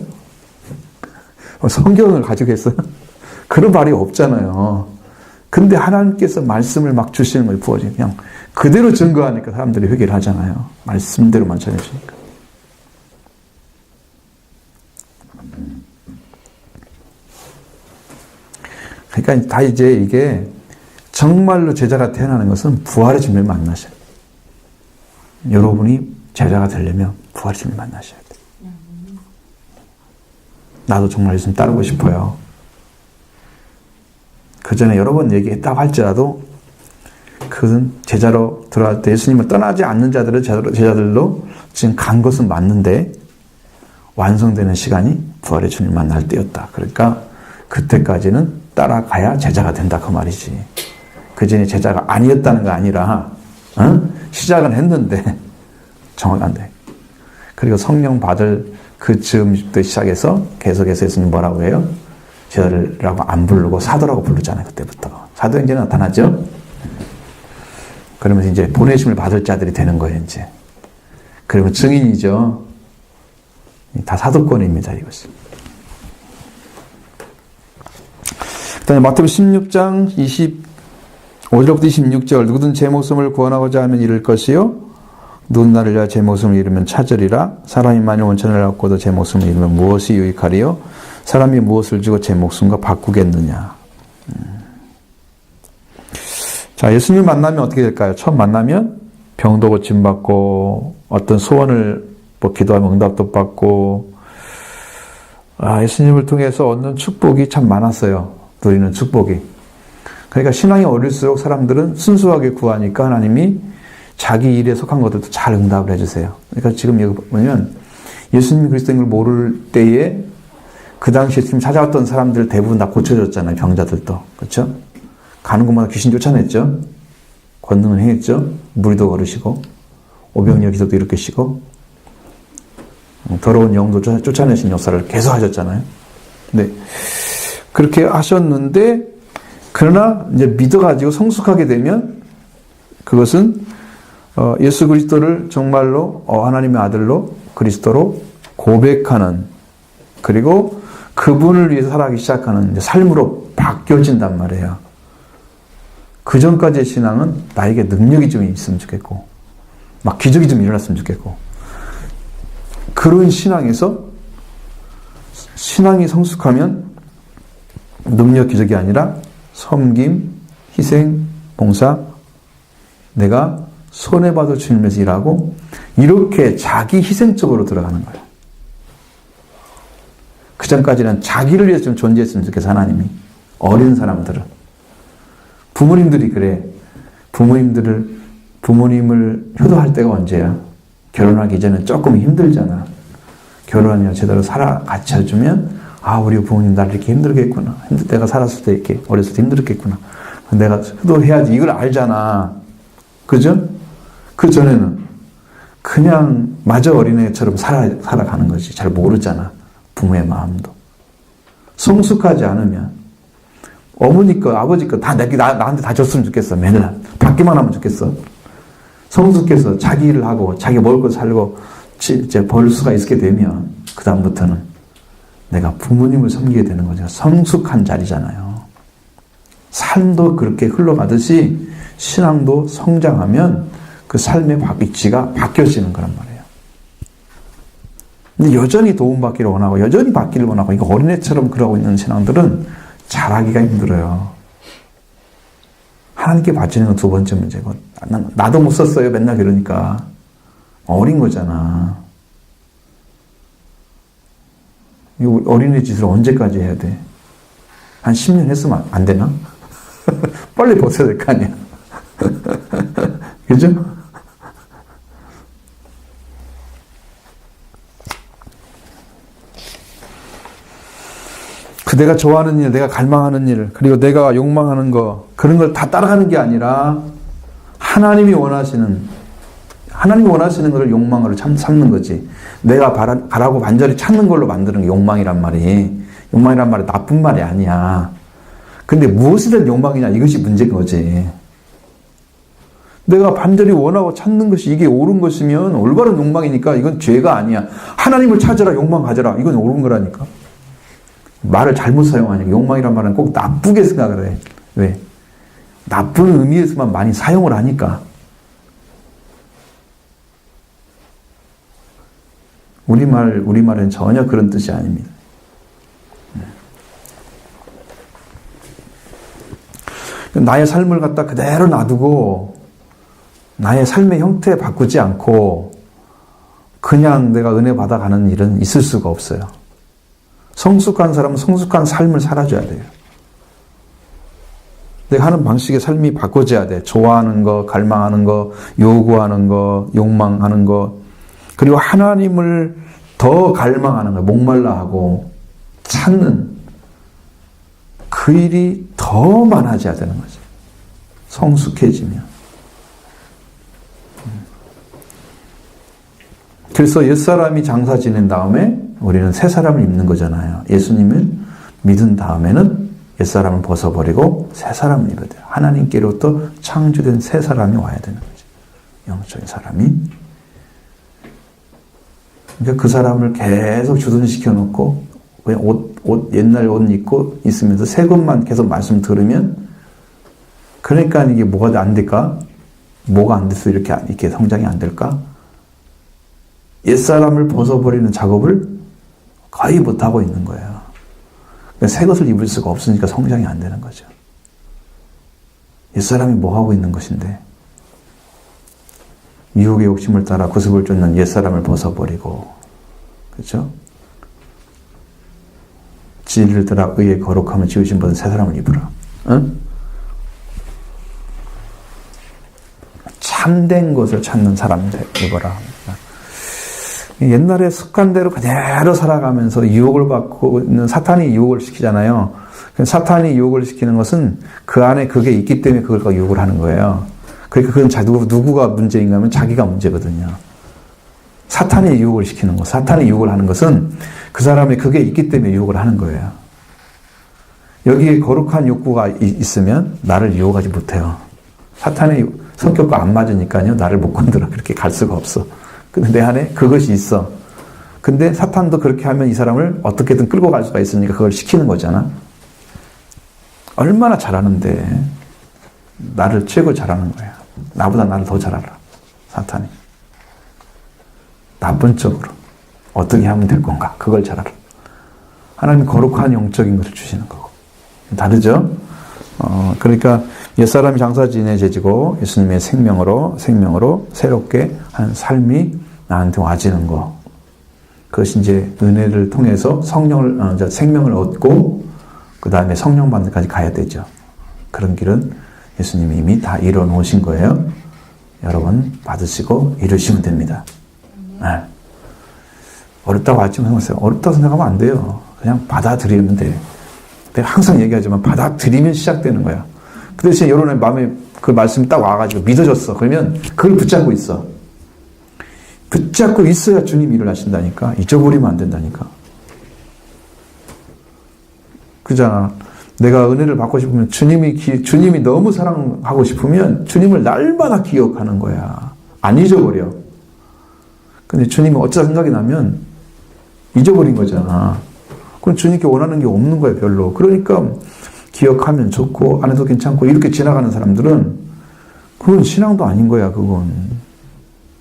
성경을 가지고 했어요? 그런 말이 없잖아요. 근데 하나님께서 말씀을 막 주시는 걸 부어지 그냥 그대로 증거하니까 사람들이 회개를 하잖아요. 말씀대로만 전해주니까. 그러니까 다 이제 이게 정말로 제자가 태어나는 것은 부활의 주님을 만나셔야 돼요. 여러분이 제자가 되려면 부활의 주님을 만나셔야 돼요. 나도 정말 예수님 따르고 싶어요. 그 전에 여러 번 얘기했다고 할지라도 그것은 제자로 들어갈 때 예수님을 떠나지 않는 자들을 제자들로 지금 간 것은 맞는데 완성되는 시간이 부활의 주님을 만날 때였다. 그러니까 그때까지는 따라가야 제자가 된다 그 말이지. 그 전에 제자가 아니었다는 거 아니라 시작은 했는데 정확한데. 그리고 성령 받을 그 즈음부터 시작해서 계속해서 예수님 뭐라고 해요? 제자라고 안 부르고 사도라고 부르잖아요. 그때부터. 사도행전에 나타나죠? 그러면서 이제 보내심을 받을 자들이 되는 거예요. 이제. 그러면 증인이죠. 다 사도권입니다. 이것이. 그다음에 마태복음 16장 25절부터 26절 누구든 제 목숨을 구원하고자 하면 잃을 것이요 누군 나를 위하여 제 목숨을 잃으면 찾으리라. 사람이 만일 원천을 갖고도 제 목숨을 잃으면 무엇이 유익하리요? 사람이 무엇을 주고 제 목숨과 바꾸겠느냐. 자, 예수님을 만나면 어떻게 될까요? 처음 만나면 병도 고침받고 어떤 소원을 기도하면 응답도 받고 예수님을 통해서 얻는 축복이 참 많았어요. 누리는 축복이. 그러니까 신앙이 어릴수록 사람들은 순수하게 구하니까 하나님이 자기 일에 속한 것들도 잘 응답을 해주세요. 그러니까 지금 여기 보면 예수님 그리스도인 걸 모를 때에 그 당시에 지금 찾아왔던 사람들 대부분 다 고쳐졌잖아요. 병자들도. 그렇죠? 가는 곳마다 귀신 쫓아냈죠. 권능을 행했죠. 무리도 걸으시고 오병이어 기적도 일으키시고 더러운 영도 쫓아내신 역사를 계속 하셨잖아요. 근데 그렇게 하셨는데 그러나 이제 믿어가지고 성숙하게 되면 그것은 예수 그리스도를 정말로 하나님의 아들로 그리스도로 고백하는 그리고 그분을 위해서 살아가기 시작하는 삶으로 바뀌어진단 말이에요. 그 전까지의 신앙은 나에게 능력이 좀 있으면 좋겠고 막 기적이 좀 일어났으면 좋겠고 그런 신앙에서 신앙이 성숙하면 능력 기적이 아니라 섬김, 희생, 봉사 내가 손해봐도 주님에서 일하고 이렇게 자기 희생적으로 들어가는 거예요. 그 전까지는 자기를 위해서 좀 존재했으면 좋겠어 하나님이. 어린 사람들은. 부모님들이 그래. 부모님을 효도할 때가 언제야? 결혼하기 전에 조금 힘들잖아. 결혼하면 제대로 같이 해주면 우리 부모님 나를 이렇게 힘들게 했구나. 내가 살았을 때 이렇게 어렸을 때 힘들었겠구나. 내가 효도해야지 이걸 알잖아. 그죠? 그 전에는 그냥 마저 어린애처럼 살아가는 거지. 잘 모르잖아. 부모의 마음도. 성숙하지 않으면 어머니 거, 아버지 거 다 나한테 다 줬으면 좋겠어. 맨날 받기만 하면 좋겠어. 성숙해서 자기 일을 하고 자기 먹을 거 살고 이제 벌 수가 있게 되면 그 다음부터는 내가 부모님을 섬기게 되는 거죠. 성숙한 자리잖아요. 삶도 그렇게 흘러가듯이 신앙도 성장하면 그 삶의 위치가 바뀌어지는 거란 말이에요. 근데 여전히 도움받기를 원하고 여전히 받기를 원하고 이거 어린애처럼 그러고 있는 신앙들은 잘하기가 힘들어요. 하나님께 바치는 건 두 번째 문제고. 나도 못 썼어요. 맨날 그러니까. 어린 거잖아. 이 어린애 짓을 언제까지 해야 돼? 한 10년 했으면 안 되나? 빨리 벗어야 될 거 아니야. 그죠? 그 내가 좋아하는 일, 내가 갈망하는 일, 그리고 내가 욕망하는 거, 그런 걸 다 따라가는 게 아니라 하나님이 원하시는 것을 욕망으로 삼는 거지. 내가 바라고 간절히 찾는 걸로 만드는 게 욕망이란 말이. 욕망이란 말이 나쁜 말이 아니야. 근데 무엇이 된 욕망이냐, 이것이 문제인 거지. 내가 간절히 원하고 찾는 것이 이게 옳은 것이면 올바른 욕망이니까 이건 죄가 아니야. 하나님을 찾으라, 욕망 가져라. 이건 옳은 거라니까. 말을 잘못 사용하니까. 욕망이란 말은 꼭 나쁘게 생각을 해. 왜? 나쁜 의미에서만 많이 사용을 하니까. 우리말은 전혀 그런 뜻이 아닙니다. 나의 삶을 갖다 그대로 놔두고 나의 삶의 형태 바꾸지 않고 그냥 내가 은혜 받아가는 일은 있을 수가 없어요. 성숙한 사람은 성숙한 삶을 살아줘야 돼요. 내가 하는 방식의 삶이 바꿔져야 돼. 좋아하는 거, 갈망하는 거, 요구하는 거, 욕망하는 거, 그리고 하나님을 더 갈망하는 거, 목말라 하고 찾는 그 일이 더 많아져야 되는 거죠. 성숙해지면. 그래서 옛사람이 장사 지낸 다음에 우리는 새 사람을 입는 거잖아요. 예수님을 믿은 다음에는 옛사람을 벗어버리고 새 사람을 입어야 돼요. 하나님께로부터 창조된 새 사람이 와야 되는 거죠. 영적인 사람이. 그러니까 그 사람을 계속 주둔시켜 놓고 그냥 옛날 옷 입고 있으면서 새 것만 계속 말씀 들으면 그러니까 이게 뭐가 안 될까? 뭐가 안 돼서 이렇게 성장이 안 될까? 옛사람을 벗어버리는 작업을 거의 못하고 있는 거예요. 그러니까 새 것을 입을 수가 없으니까 성장이 안 되는 거죠. 옛사람이 뭐 하고 있는 것인데 유혹의 욕심을 따라 구습을 쫓는 옛사람을 벗어버리고, 그렇죠? 진리를 따라 의의 거룩함을 지으신 분은 새 사람을 입으라. 응? 참된 것을 찾는 사람들 입어라. 옛날에 습관대로 그대로 살아가면서 유혹을 받고 있는 사탄이 유혹을 시키잖아요. 사탄이 유혹을 시키는 것은 그 안에 그게 있기 때문에 그걸 유혹을 하는 거예요. 그러니까 그건 누구가 문제인가 하면 자기가 문제거든요. 사탄이 유혹을 시키는 것, 사탄이 유혹을 하는 것은 그 사람이 그게 있기 때문에 유혹을 하는 거예요. 여기에 거룩한 욕구가 있으면 나를 유혹하지 못해요. 사탄의 성격과 안 맞으니까요. 나를 못 건드려. 그렇게 갈 수가 없어. 근데 내 안에 그것이 있어. 근데 사탄도 그렇게 하면 이 사람을 어떻게든 끌고 갈 수가 있으니까 그걸 시키는 거잖아. 얼마나 잘하는데 나를 최고 잘하는 거야. 나보다 나를 더 잘 알아. 사탄이. 나쁜 쪽으로 어떻게 하면 될 건가? 그걸 잘 알아. 하나님 거룩한 영적인 것을 주시는 거고. 다르죠? 그러니까 옛사람이 장사 지내지고 예수님의 생명으로 새롭게 한 삶이 나한테 와지는 거. 그것이 이제 은혜를 통해서 생명을 얻고 그 다음에 성령 받는 데까지 가야 되죠. 그런 길은 예수님이 이미 다 이뤄 놓으신 거예요. 여러분 받으시고 이루시면 됩니다. 네. 어렵다고 하지 마세요. 어렵다고 생각하면 안 돼요. 그냥 받아들이면 돼요. 내가 항상 얘기하지만 받아들이면 시작되는 거야. 그 대신 여러분의 마음에 그 말씀이 딱 와가지고 믿어졌어. 그러면 그걸 붙잡고 있어. 붙잡고 있어야 주님이 일을 하신다니까. 잊어버리면 안 된다니까. 그잖아. 내가 은혜를 받고 싶으면 주님이 너무 사랑하고 싶으면 주님을 날마다 기억하는 거야. 안 잊어버려. 근데 주님이 어쩌다 생각이 나면 잊어버린 거잖아. 그럼 주님께 원하는 게 없는 거예요, 별로. 그러니까 기억하면 좋고 안 해도 괜찮고 이렇게 지나가는 사람들은 그건 신앙도 아닌 거야, 그건.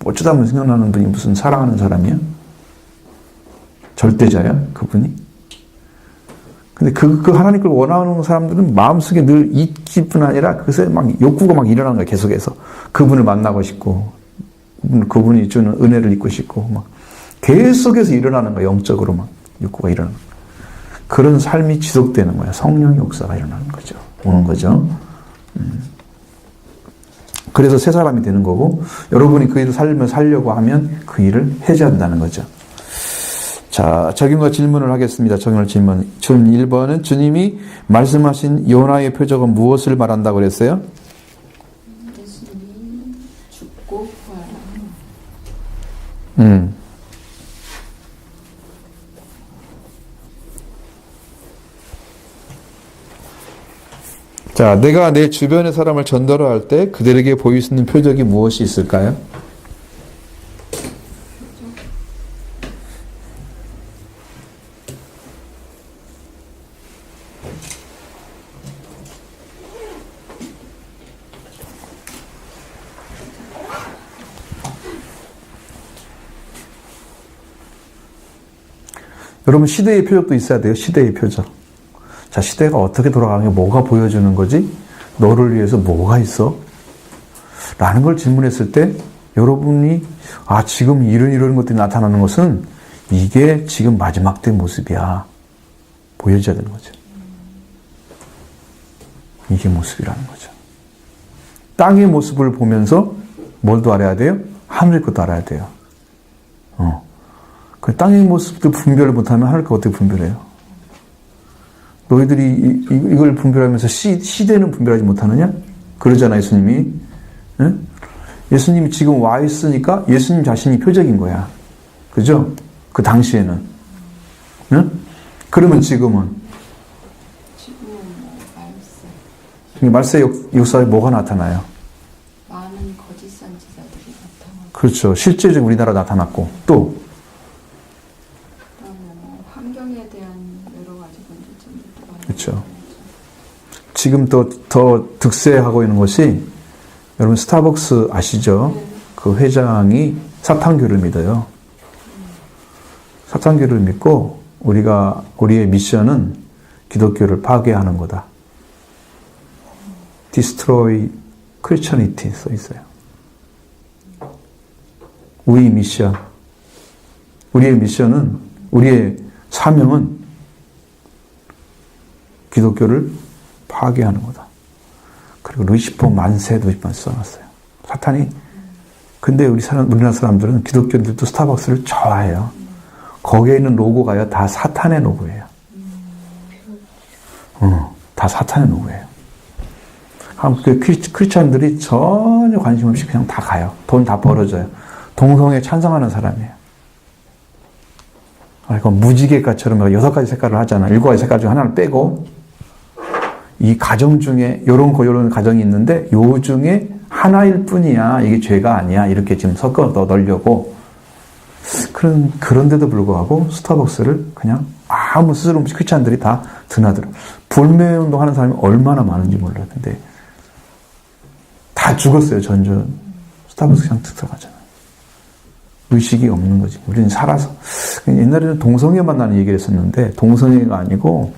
어쩌다 보면 생각나는 분이 무슨 사랑하는 사람이야? 절대자야, 그분이? 근데 그 하나님 걸 원하는 사람들은 마음속에 늘 잊기뿐 아니라 그것에 막 욕구가 막 일어나는 거야, 계속해서. 그분을 만나고 싶고, 그분이 주는 은혜를 잊고 싶고, 막 계속해서 일어나는 거야, 영적으로 막 욕구가 일어나는 거야. 그런 삶이 지속되는 거야. 성령의 역사가 일어나는 거죠. 오는 거죠. 그래서 새 사람이 되는 거고, 여러분이 그 일을 살려고 하면 그 일을 해제한다는 거죠. 자, 적용과 질문을 하겠습니다. 적용과 질문. 1번은 주님이 말씀하신 요나의 표적은 무엇을 말한다고 그랬어요? 예수님이 죽고 부활하는. 자, 내가 내 주변의 사람을 전도를 할 때 그들에게 보일 수 있는 표적이 무엇이 있을까요? 여러분, 시대의 표적도 있어야 돼요. 시대의 표적. 자, 시대가 어떻게 돌아가는 게 뭐가 보여주는 거지? 너를 위해서 뭐가 있어? 라는 걸 질문했을 때 여러분이 지금 이런 것들이 나타나는 것은 이게 지금 마지막 때 모습이야. 보여줘야 되는 거죠. 이게 모습이라는 거죠. 땅의 모습을 보면서 뭘도 알아야 돼요? 하늘의 것도 알아야 돼요. 그 땅의 모습도 분별을 못하면 하늘 것 어떻게 분별해요? 너희들이 이걸 분별하면서 시대는 분별하지 못하느냐? 그러잖아, 예수님이. 응? 예수님이 지금 와 있으니까 예수님 자신이 표적인 거야. 그죠? 그 당시에는. 응? 그러면 지금은? 지금은 말세. 말세 역사에 뭐가 나타나요? 많은 거짓 선지자들이 나타나고. 그렇죠. 실제적으로 우리나라 나타났고, 또, 환경에 대한 여러 가지 문제점들도 많이. 그렇죠. 지금 더 득세하고 있는 것이, 여러분 스타벅스 아시죠? 네. 그 회장이 사탄교를 믿어요. 사탄교를 믿고 우리의 미션은 기독교를 파괴하는 거다. Destroy Christianity 써 있어요. 우리의 미션. 우리의 미션은, 우리의 사명은 기독교를 파괴하는 거다. 그리고 루시퍼 만세 써놨어요. 사탄이. 근데 우리나라 사람들은 기독교인들도 스타벅스를 좋아해요. 거기에 있는 로고가요, 다 사탄의 로고예요. 다 사탄의 로고예요. 그 크리스찬들이 전혀 관심 없이 그냥 다 가요. 돈 다 벌어져요. 동성애 찬성하는 사람이에요. 그러니까 무지개가처럼 6가지 색깔을 하잖아. 7가지 색깔 중 하나를 빼고, 이 가정 중에 요런 가정이 있는데 요 중에 하나일 뿐이야. 이게 죄가 아니야. 이렇게 지금 섞어 넣으려고. 그런데도 불구하고 스타벅스를 그냥 아무 스스럼 없이 크리스찬들이 다 드나들어. 불매운동 하는 사람이 얼마나 많은지 몰라요. 근데 다 죽었어요. 전전. 스타벅스 그냥 들어가잖아요. 의식이 없는 거지. 우리는 살아서. 옛날에는 동성애만 나는 얘기를 했었는데 동성애가 아니고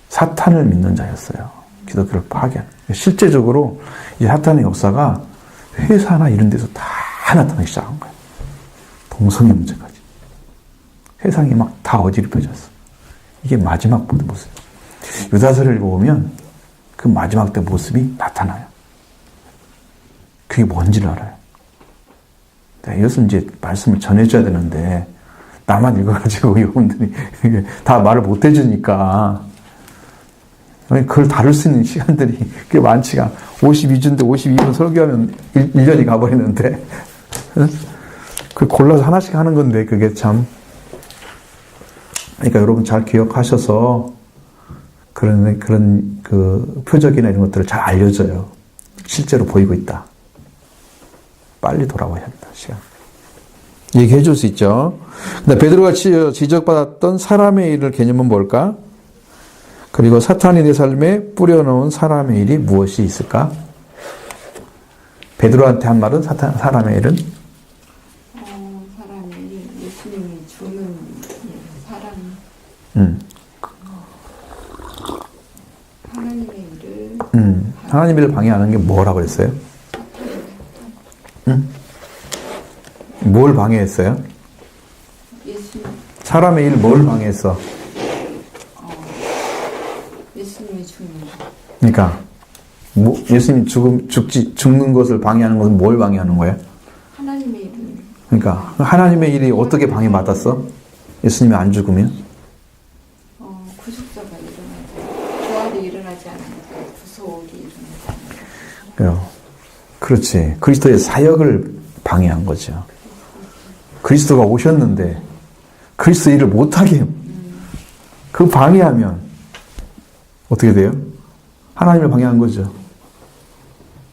사탄을 믿는 자였어요. 기독교를 파괴하는. 실제적으로 이 사탄의 역사가 회사나 이런 데서 다 나타나기 시작한 거예요. 동성애 문제까지. 세상이 막 다 어지럽혀졌어. 이게 마지막 모습. 유다서를 보면 그 마지막 때 모습이 나타나요. 그게 뭔지를 알아요. 이것은 이제 말씀을 전해줘야 되는데 나만 읽어가지고 여러분들이 다 말을 못 해주니까 그걸 다룰 수 있는 시간들이 꽤 많지가. 52주인데 52분 설교하면 1년이 가버리는데 그 골라서 하나씩 하는 건데 그게 참. 그러니까 여러분 잘 기억하셔서 그런 그 표적이나 이런 것들을 잘 알려줘요. 실제로 보이고 있다. 빨리 돌아와야 한다. 시간. 얘기해 줄 수 있죠. 근데 베드로가 지적받았던 사람의 일을 개념은 뭘까? 그리고 사탄이 내 삶에 뿌려놓은 사람의 일이 무엇이 있을까? 베드로한테 한 말은 사람의 일은? 사람의 일, 예수님이 주는 일, 사람. 하나님의 일을 방해하는 게 뭐라고 그랬어요? 응? 뭘 방해했어요? 예수님, 사람의 일 뭘 방해했어? 예수님이 죽는 거. 그러니까 예수님 죽는 것을 방해하는 것은 뭘 방해하는 거예요? 하나님의 일을. 그러니까 하나님의 일이 어떻게 방해받았어? 예수님이 안 죽으면? 구속사가 일어나지, 부활이 일어나지 않으니까 구속이 일어나지 않으니까. 그렇지. 그리스도의 사역을 방해한 거죠. 그리스도가 오셨는데 그리스도 일을 못하게 그 방해하면 어떻게 돼요? 하나님을 방해한 거죠.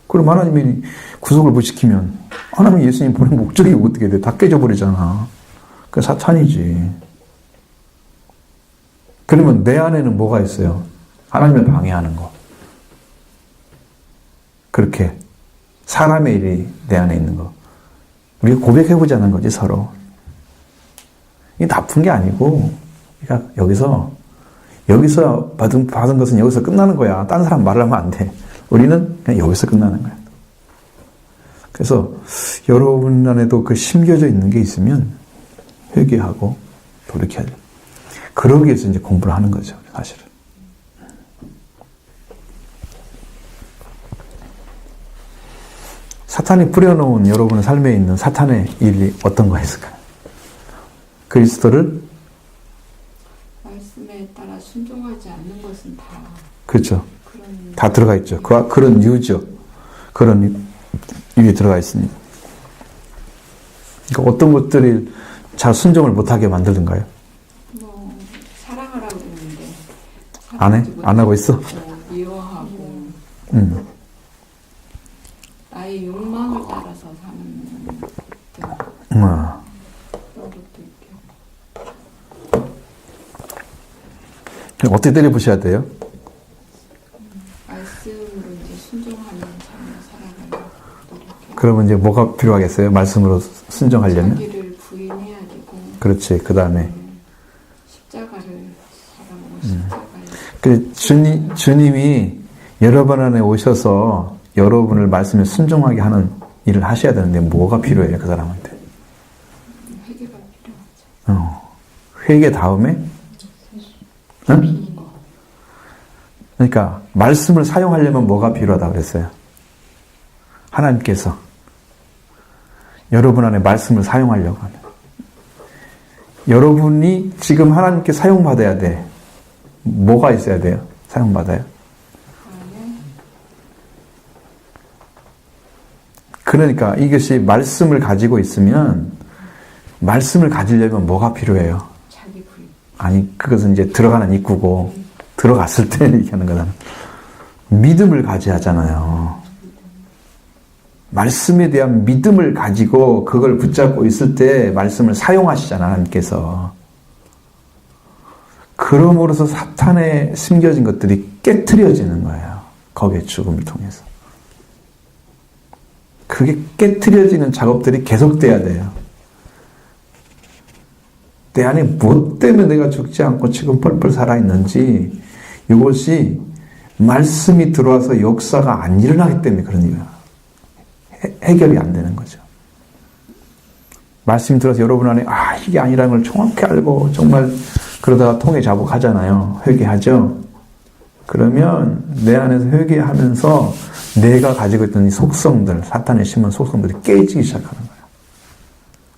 그럼 하나님이 구속을 못 시키면 하나님이 예수님 보낸 목적이 어떻게 돼? 다 깨져버리잖아. 그 사탄이지. 그러면 내 안에는 뭐가 있어요? 하나님을 방해하는 거. 그렇게 사람의 일이 내 안에 있는 거. 우리가 고백해보자는 거지, 서로. 이게 나쁜 게 아니고, 그러니까 여기서 받은 것은 여기서 끝나는 거야. 딴 사람 말하면 안 돼. 우리는 그냥 여기서 끝나는 거야. 그래서 여러분 안에도 그 심겨져 있는 게 있으면 회개하고 돌이켜야 돼. 그러기 위해서 이제 공부를 하는 거죠, 사실은. 사탄이 뿌려놓은 여러분의 삶에 있는 사탄의 일이 어떤 거 있을까요? 그리스도를 말씀에 따라 순종하지 않는 것은 다 그렇죠. 그런 다 들어가 있죠. 그런 이유죠. 그런 이유에 들어가 있습니다. 그러니까 어떤 것들이 잘 순종을 못하게 만들던가요? 사랑하라고 그러는데 안 해? 안 하고 있어? 미워하고 나의 욕망을 따라서 사는 것들 그런 것도 있고. 어떻게 때려부셔야 돼요? 말씀으로 이제 순종하는 삶을 살아가는 노력해. 그러면 이제 뭐가 필요하겠어요? 말씀으로 순종하려면? 자기를 부인해야 되고. 그렇지. 그 다음에 십자가를 사랑하고 십자가를. 주님이 여러분 안에 오셔서 여러분을 말씀에 순종하게 하는 일을 하셔야 되는데 뭐가 필요해요? 그 사람한테. 회개가 필요하죠. 회개 다음에? 응? 그러니까 말씀을 사용하려면 뭐가 필요하다고 그랬어요? 하나님께서 여러분 안에 말씀을 사용하려고 하면 여러분이 지금 하나님께 사용받아야 돼. 뭐가 있어야 돼요? 사용받아요? 그러니까 이것이 말씀을 가지고 있으면 말씀을 가지려면 뭐가 필요해요? 자기 부인. 아니 그것은 이제 들어가는 입구고 들어갔을 때 얘기하는 거잖아. 믿음을 가져야 하잖아요. 말씀에 대한 믿음을 가지고 그걸 붙잡고 있을 때 말씀을 사용하시잖아 하나님께서. 그럼으로써 사탄에 심겨진 것들이 깨트려지는 거예요. 거기에 죽음을 통해서. 그게 깨트려지는 작업들이 계속돼야 돼요. 내 안에 무엇 때문에 내가 죽지 않고 지금 펄펄 살아있는지 이것이 말씀이 들어와서 역사가 안 일어나기 때문에 그런 이유야. 해결이 안 되는 거죠. 말씀이 들어서 여러분 안에 이게 아니라는 걸 정확히 알고 정말 그러다가 통에 자복하잖아요. 회개하죠. 그러면 내 안에서 회개하면서 내가 가지고 있던 이 속성들, 사탄의 심은 속성들이 깨지기 시작하는 거예요.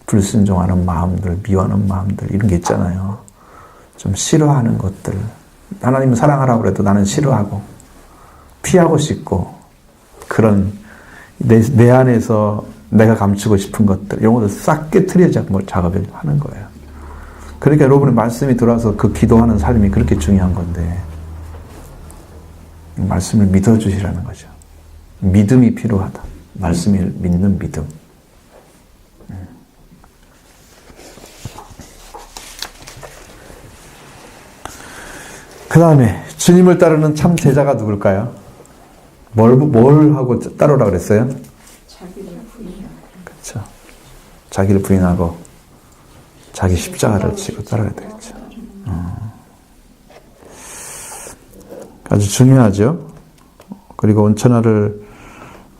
불순종하는 마음들, 미워하는 마음들 이런 게 있잖아요. 좀 싫어하는 것들. 하나님은 사랑하라고 그래도 나는 싫어하고 피하고 싶고 그런 내 안에서 내가 감추고 싶은 것들 이런 것들 싹 깨트려 작업을 하는 거예요. 그러니까 여러분의 말씀이 들어와서 그 기도하는 삶이 그렇게 중요한 건데 말씀을 믿어주시라는 거죠. 믿음이 필요하다. 말씀을 믿는 믿음. 그 다음에 주님을 따르는 참 제자가 누굴까요? 뭘 하고 따르라고 그랬어요? 자기를 부인하고. 그렇죠. 자기를 부인하고 자기 십자가를 지고 따라야 되겠죠. 아주 중요하죠. 그리고 온천하를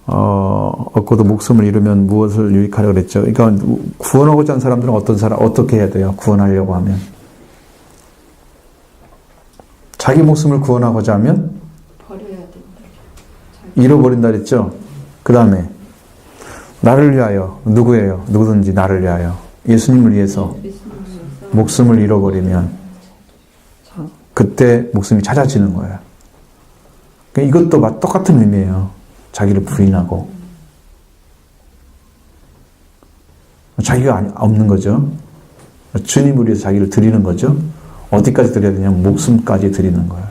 얻고도 목숨을 잃으면 무엇을 유익하려 그랬죠. 그러니까 구원하고자 하는 사람들은 어떻게 해야 돼요? 구원하려고 하면. 자기 목숨을 구원하고자 하면 버려야 된다. 잃어버린다 그랬죠. 그 다음에 나를 위하여, 누구예요? 누구든지 나를 위하여, 예수님을 위해서 목숨을 잃어버리면 그때 목숨이 찾아지는 거예요. 그러니까 이것도 똑같은 의미예요. 자기를 부인하고 자기가 없는 거죠. 주님을 위해서 자기를 드리는 거죠. 어디까지 드려야 되냐면 목숨까지 드리는 거예요.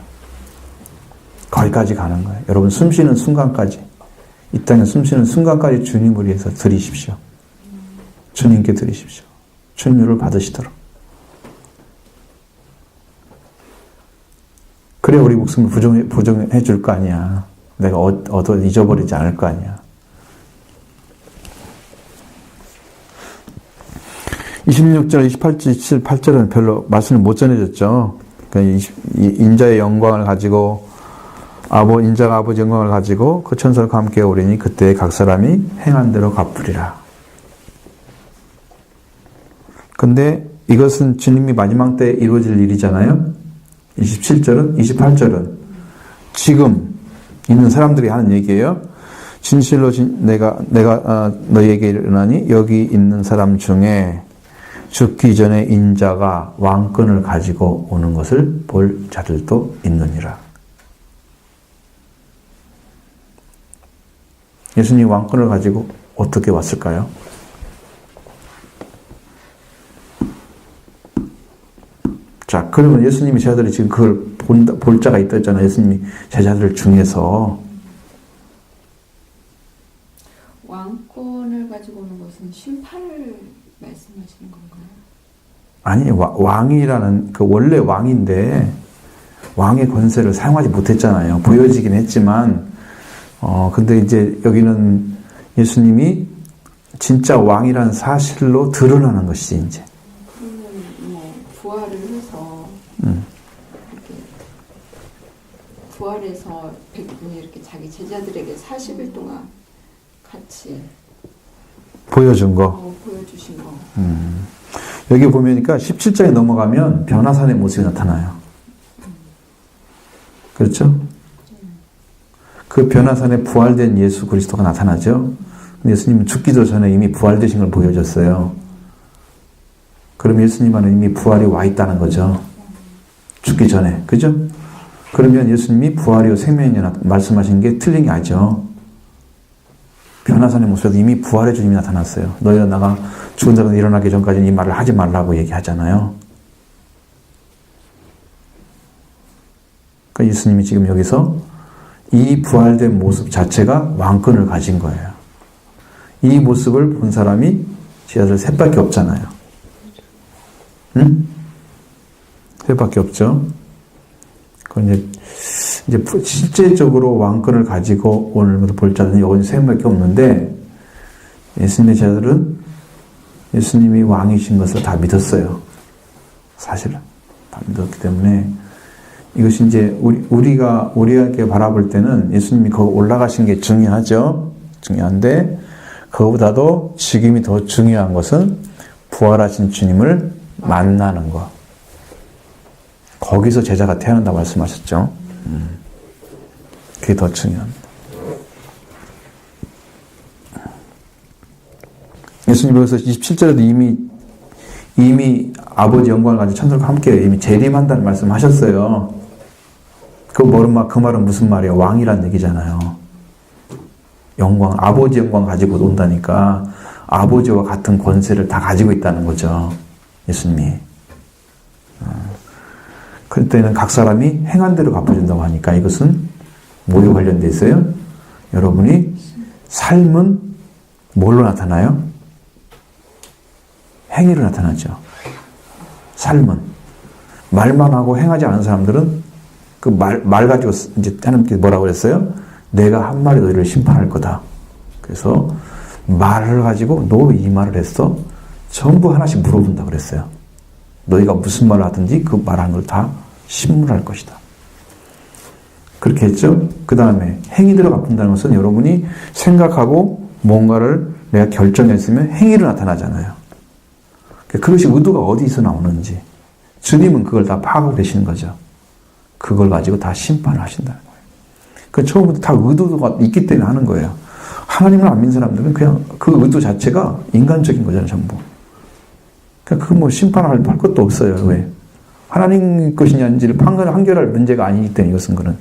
거기까지 가는 거예요. 여러분 숨쉬는 순간까지, 이 땅에 숨쉬는 순간까지 주님을 위해서 드리십시오. 주님께 드리십시오. 주님을 받으시도록. 그래 우리 목숨을 보정해 줄 거 아니야. 내가 잊어버리지 않을 거 아니야. 26절, 28절, 28절은 별로 말씀을 못 전해줬죠. 그러니까 인자의 영광을 가지고 인자가 아버지 영광을 가지고 그 천사들과 함께 오리니 그때 각 사람이 행한 대로 갚으리라. 근데 이것은 주님이 마지막 때 이루어질 일이잖아요. 27절은 28절은 지금 있는 사람들이 하는 얘기예요. 진실로 내가 너희에게 이르노니 여기 있는 사람 중에 죽기 전에 인자가 왕권을 가지고 오는 것을 볼 자들도 있느니라. 예수님 왕권을 가지고 어떻게 왔을까요? 자, 그러면 예수님이 제자들이 지금 그걸 볼 자가 있다 했잖아요. 예수님이 제자들 중에서. 왕권을 가지고 오는 것은 심판을 말씀하시는 건가요? 아니, 왕이라는, 원래 왕인데, 왕의 권세를 사용하지 못했잖아요. 보여지긴 했지만, 근데 이제 여기는 예수님이 진짜 왕이라는 사실로 드러나는 것이지, 이제. 그러면 부활을 해서, 부활해서 백분이 이렇게 자기 제자들에게 40일 동안 같이 보여준 거. 보여주신 거. 여기 보면니까 17장에 넘어가면 변화산의 모습이 나타나요. 그렇죠? 그 변화산에 부활된 예수 그리스도가 나타나죠. 근데 예수님은 죽기도 전에 이미 부활되신 걸 보여줬어요. 그럼 예수님 안에 이미 부활이 와 있다는 거죠. 죽기 전에. 그죠? 그러면 예수님이 부활이요 생명이냐 말씀하신 게 틀린 게 아니죠. 변화산의 모습에도 이미 부활의 주님이 나타났어요. 너희는 나가 죽은 자가 일어나기 전까지는 이 말을 하지 말라고 얘기하잖아요. 그러니까 예수님이 지금 여기서 이 부활된 모습 자체가 왕권을 가진 거예요. 이 모습을 본 사람이 제자들 셋밖에 없잖아요. 응? 셋밖에 없죠. 그건 이제 실제적으로 왕권을 가지고 오늘부터 볼 자는 여기 세 명밖에 없는데 예수님의 제자들은 예수님이 왕이신 것을 다 믿었어요. 사실은 다 믿었기 때문에 이것이 이제 우리에게 바라볼 때는 예수님이 거기 올라가신 게 중요하죠. 중요한데 그거보다도 지금이 더 중요한 것은 부활하신 주님을 만나는 것. 거기서 제자가 태어난다고 말씀하셨죠. 그게 더 중요합니다. 예수님 여기서 27절에도 이미 아버지 영광을 가지고 천사들과 함께 이미 재림한다는 말씀 하셨어요. 그 말은 무슨 말이에요? 왕이란 얘기잖아요. 아버지 영광 가지고 온다니까 아버지와 같은 권세를 다 가지고 있다는 거죠. 예수님이. 그때는 각 사람이 행한 대로 갚아준다고 하니까 이것은 뭐에 관련돼 있어요? 여러분이 삶은 뭘로 나타나요? 행위로 나타나죠. 삶은. 말만 하고 행하지 않은 사람들은 그 말 가지고 이제 하나님께서 뭐라고 그랬어요? 내가 한 말이 너희를 심판할 거다. 그래서 말을 가지고 너 이 말을 했어? 전부 하나씩 물어본다 그랬어요. 너희가 무슨 말을 하든지 그 말하는 걸 다 신문할 것이다. 그렇게 했죠. 그 다음에 행위대로 갚는다는 것은 여러분이 생각하고 뭔가를 내가 결정했으면 행위로 나타나잖아요. 그것이 의도가 어디서 나오는지 주님은 그걸 다 파악하고 계시는 거죠. 그걸 가지고 다 심판을 하신다는 거예요. 그 처음부터 다 의도가 있기 때문에 하는 거예요. 하나님을 안 믿는 사람들은 그냥 그 의도 자체가 인간적인 거잖아요, 전부. 그러니까 그거 뭐 심판할 것도 없어요. 왜? 하나님 것이냐인지를 판결할 문제가 아니기 때문에 이것은 그는.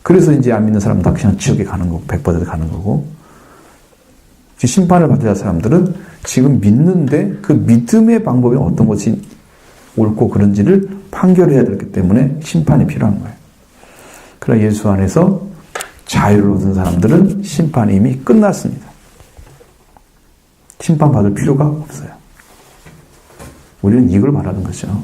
그래서 이제 안 믿는 사람은 다 그냥 지옥에 가는 거고, 백보다 가는 거고. 심판을 받아야 할 사람들은 지금 믿는데 그 믿음의 방법이 어떤 것이 옳고 그런지를 판결해야 되기 때문에 심판이 필요한 거예요. 그러나 예수 안에서 자유를 얻은 사람들은 심판이 이미 끝났습니다. 심판받을 필요가 없어요. 우리는 이걸 바라는 거죠.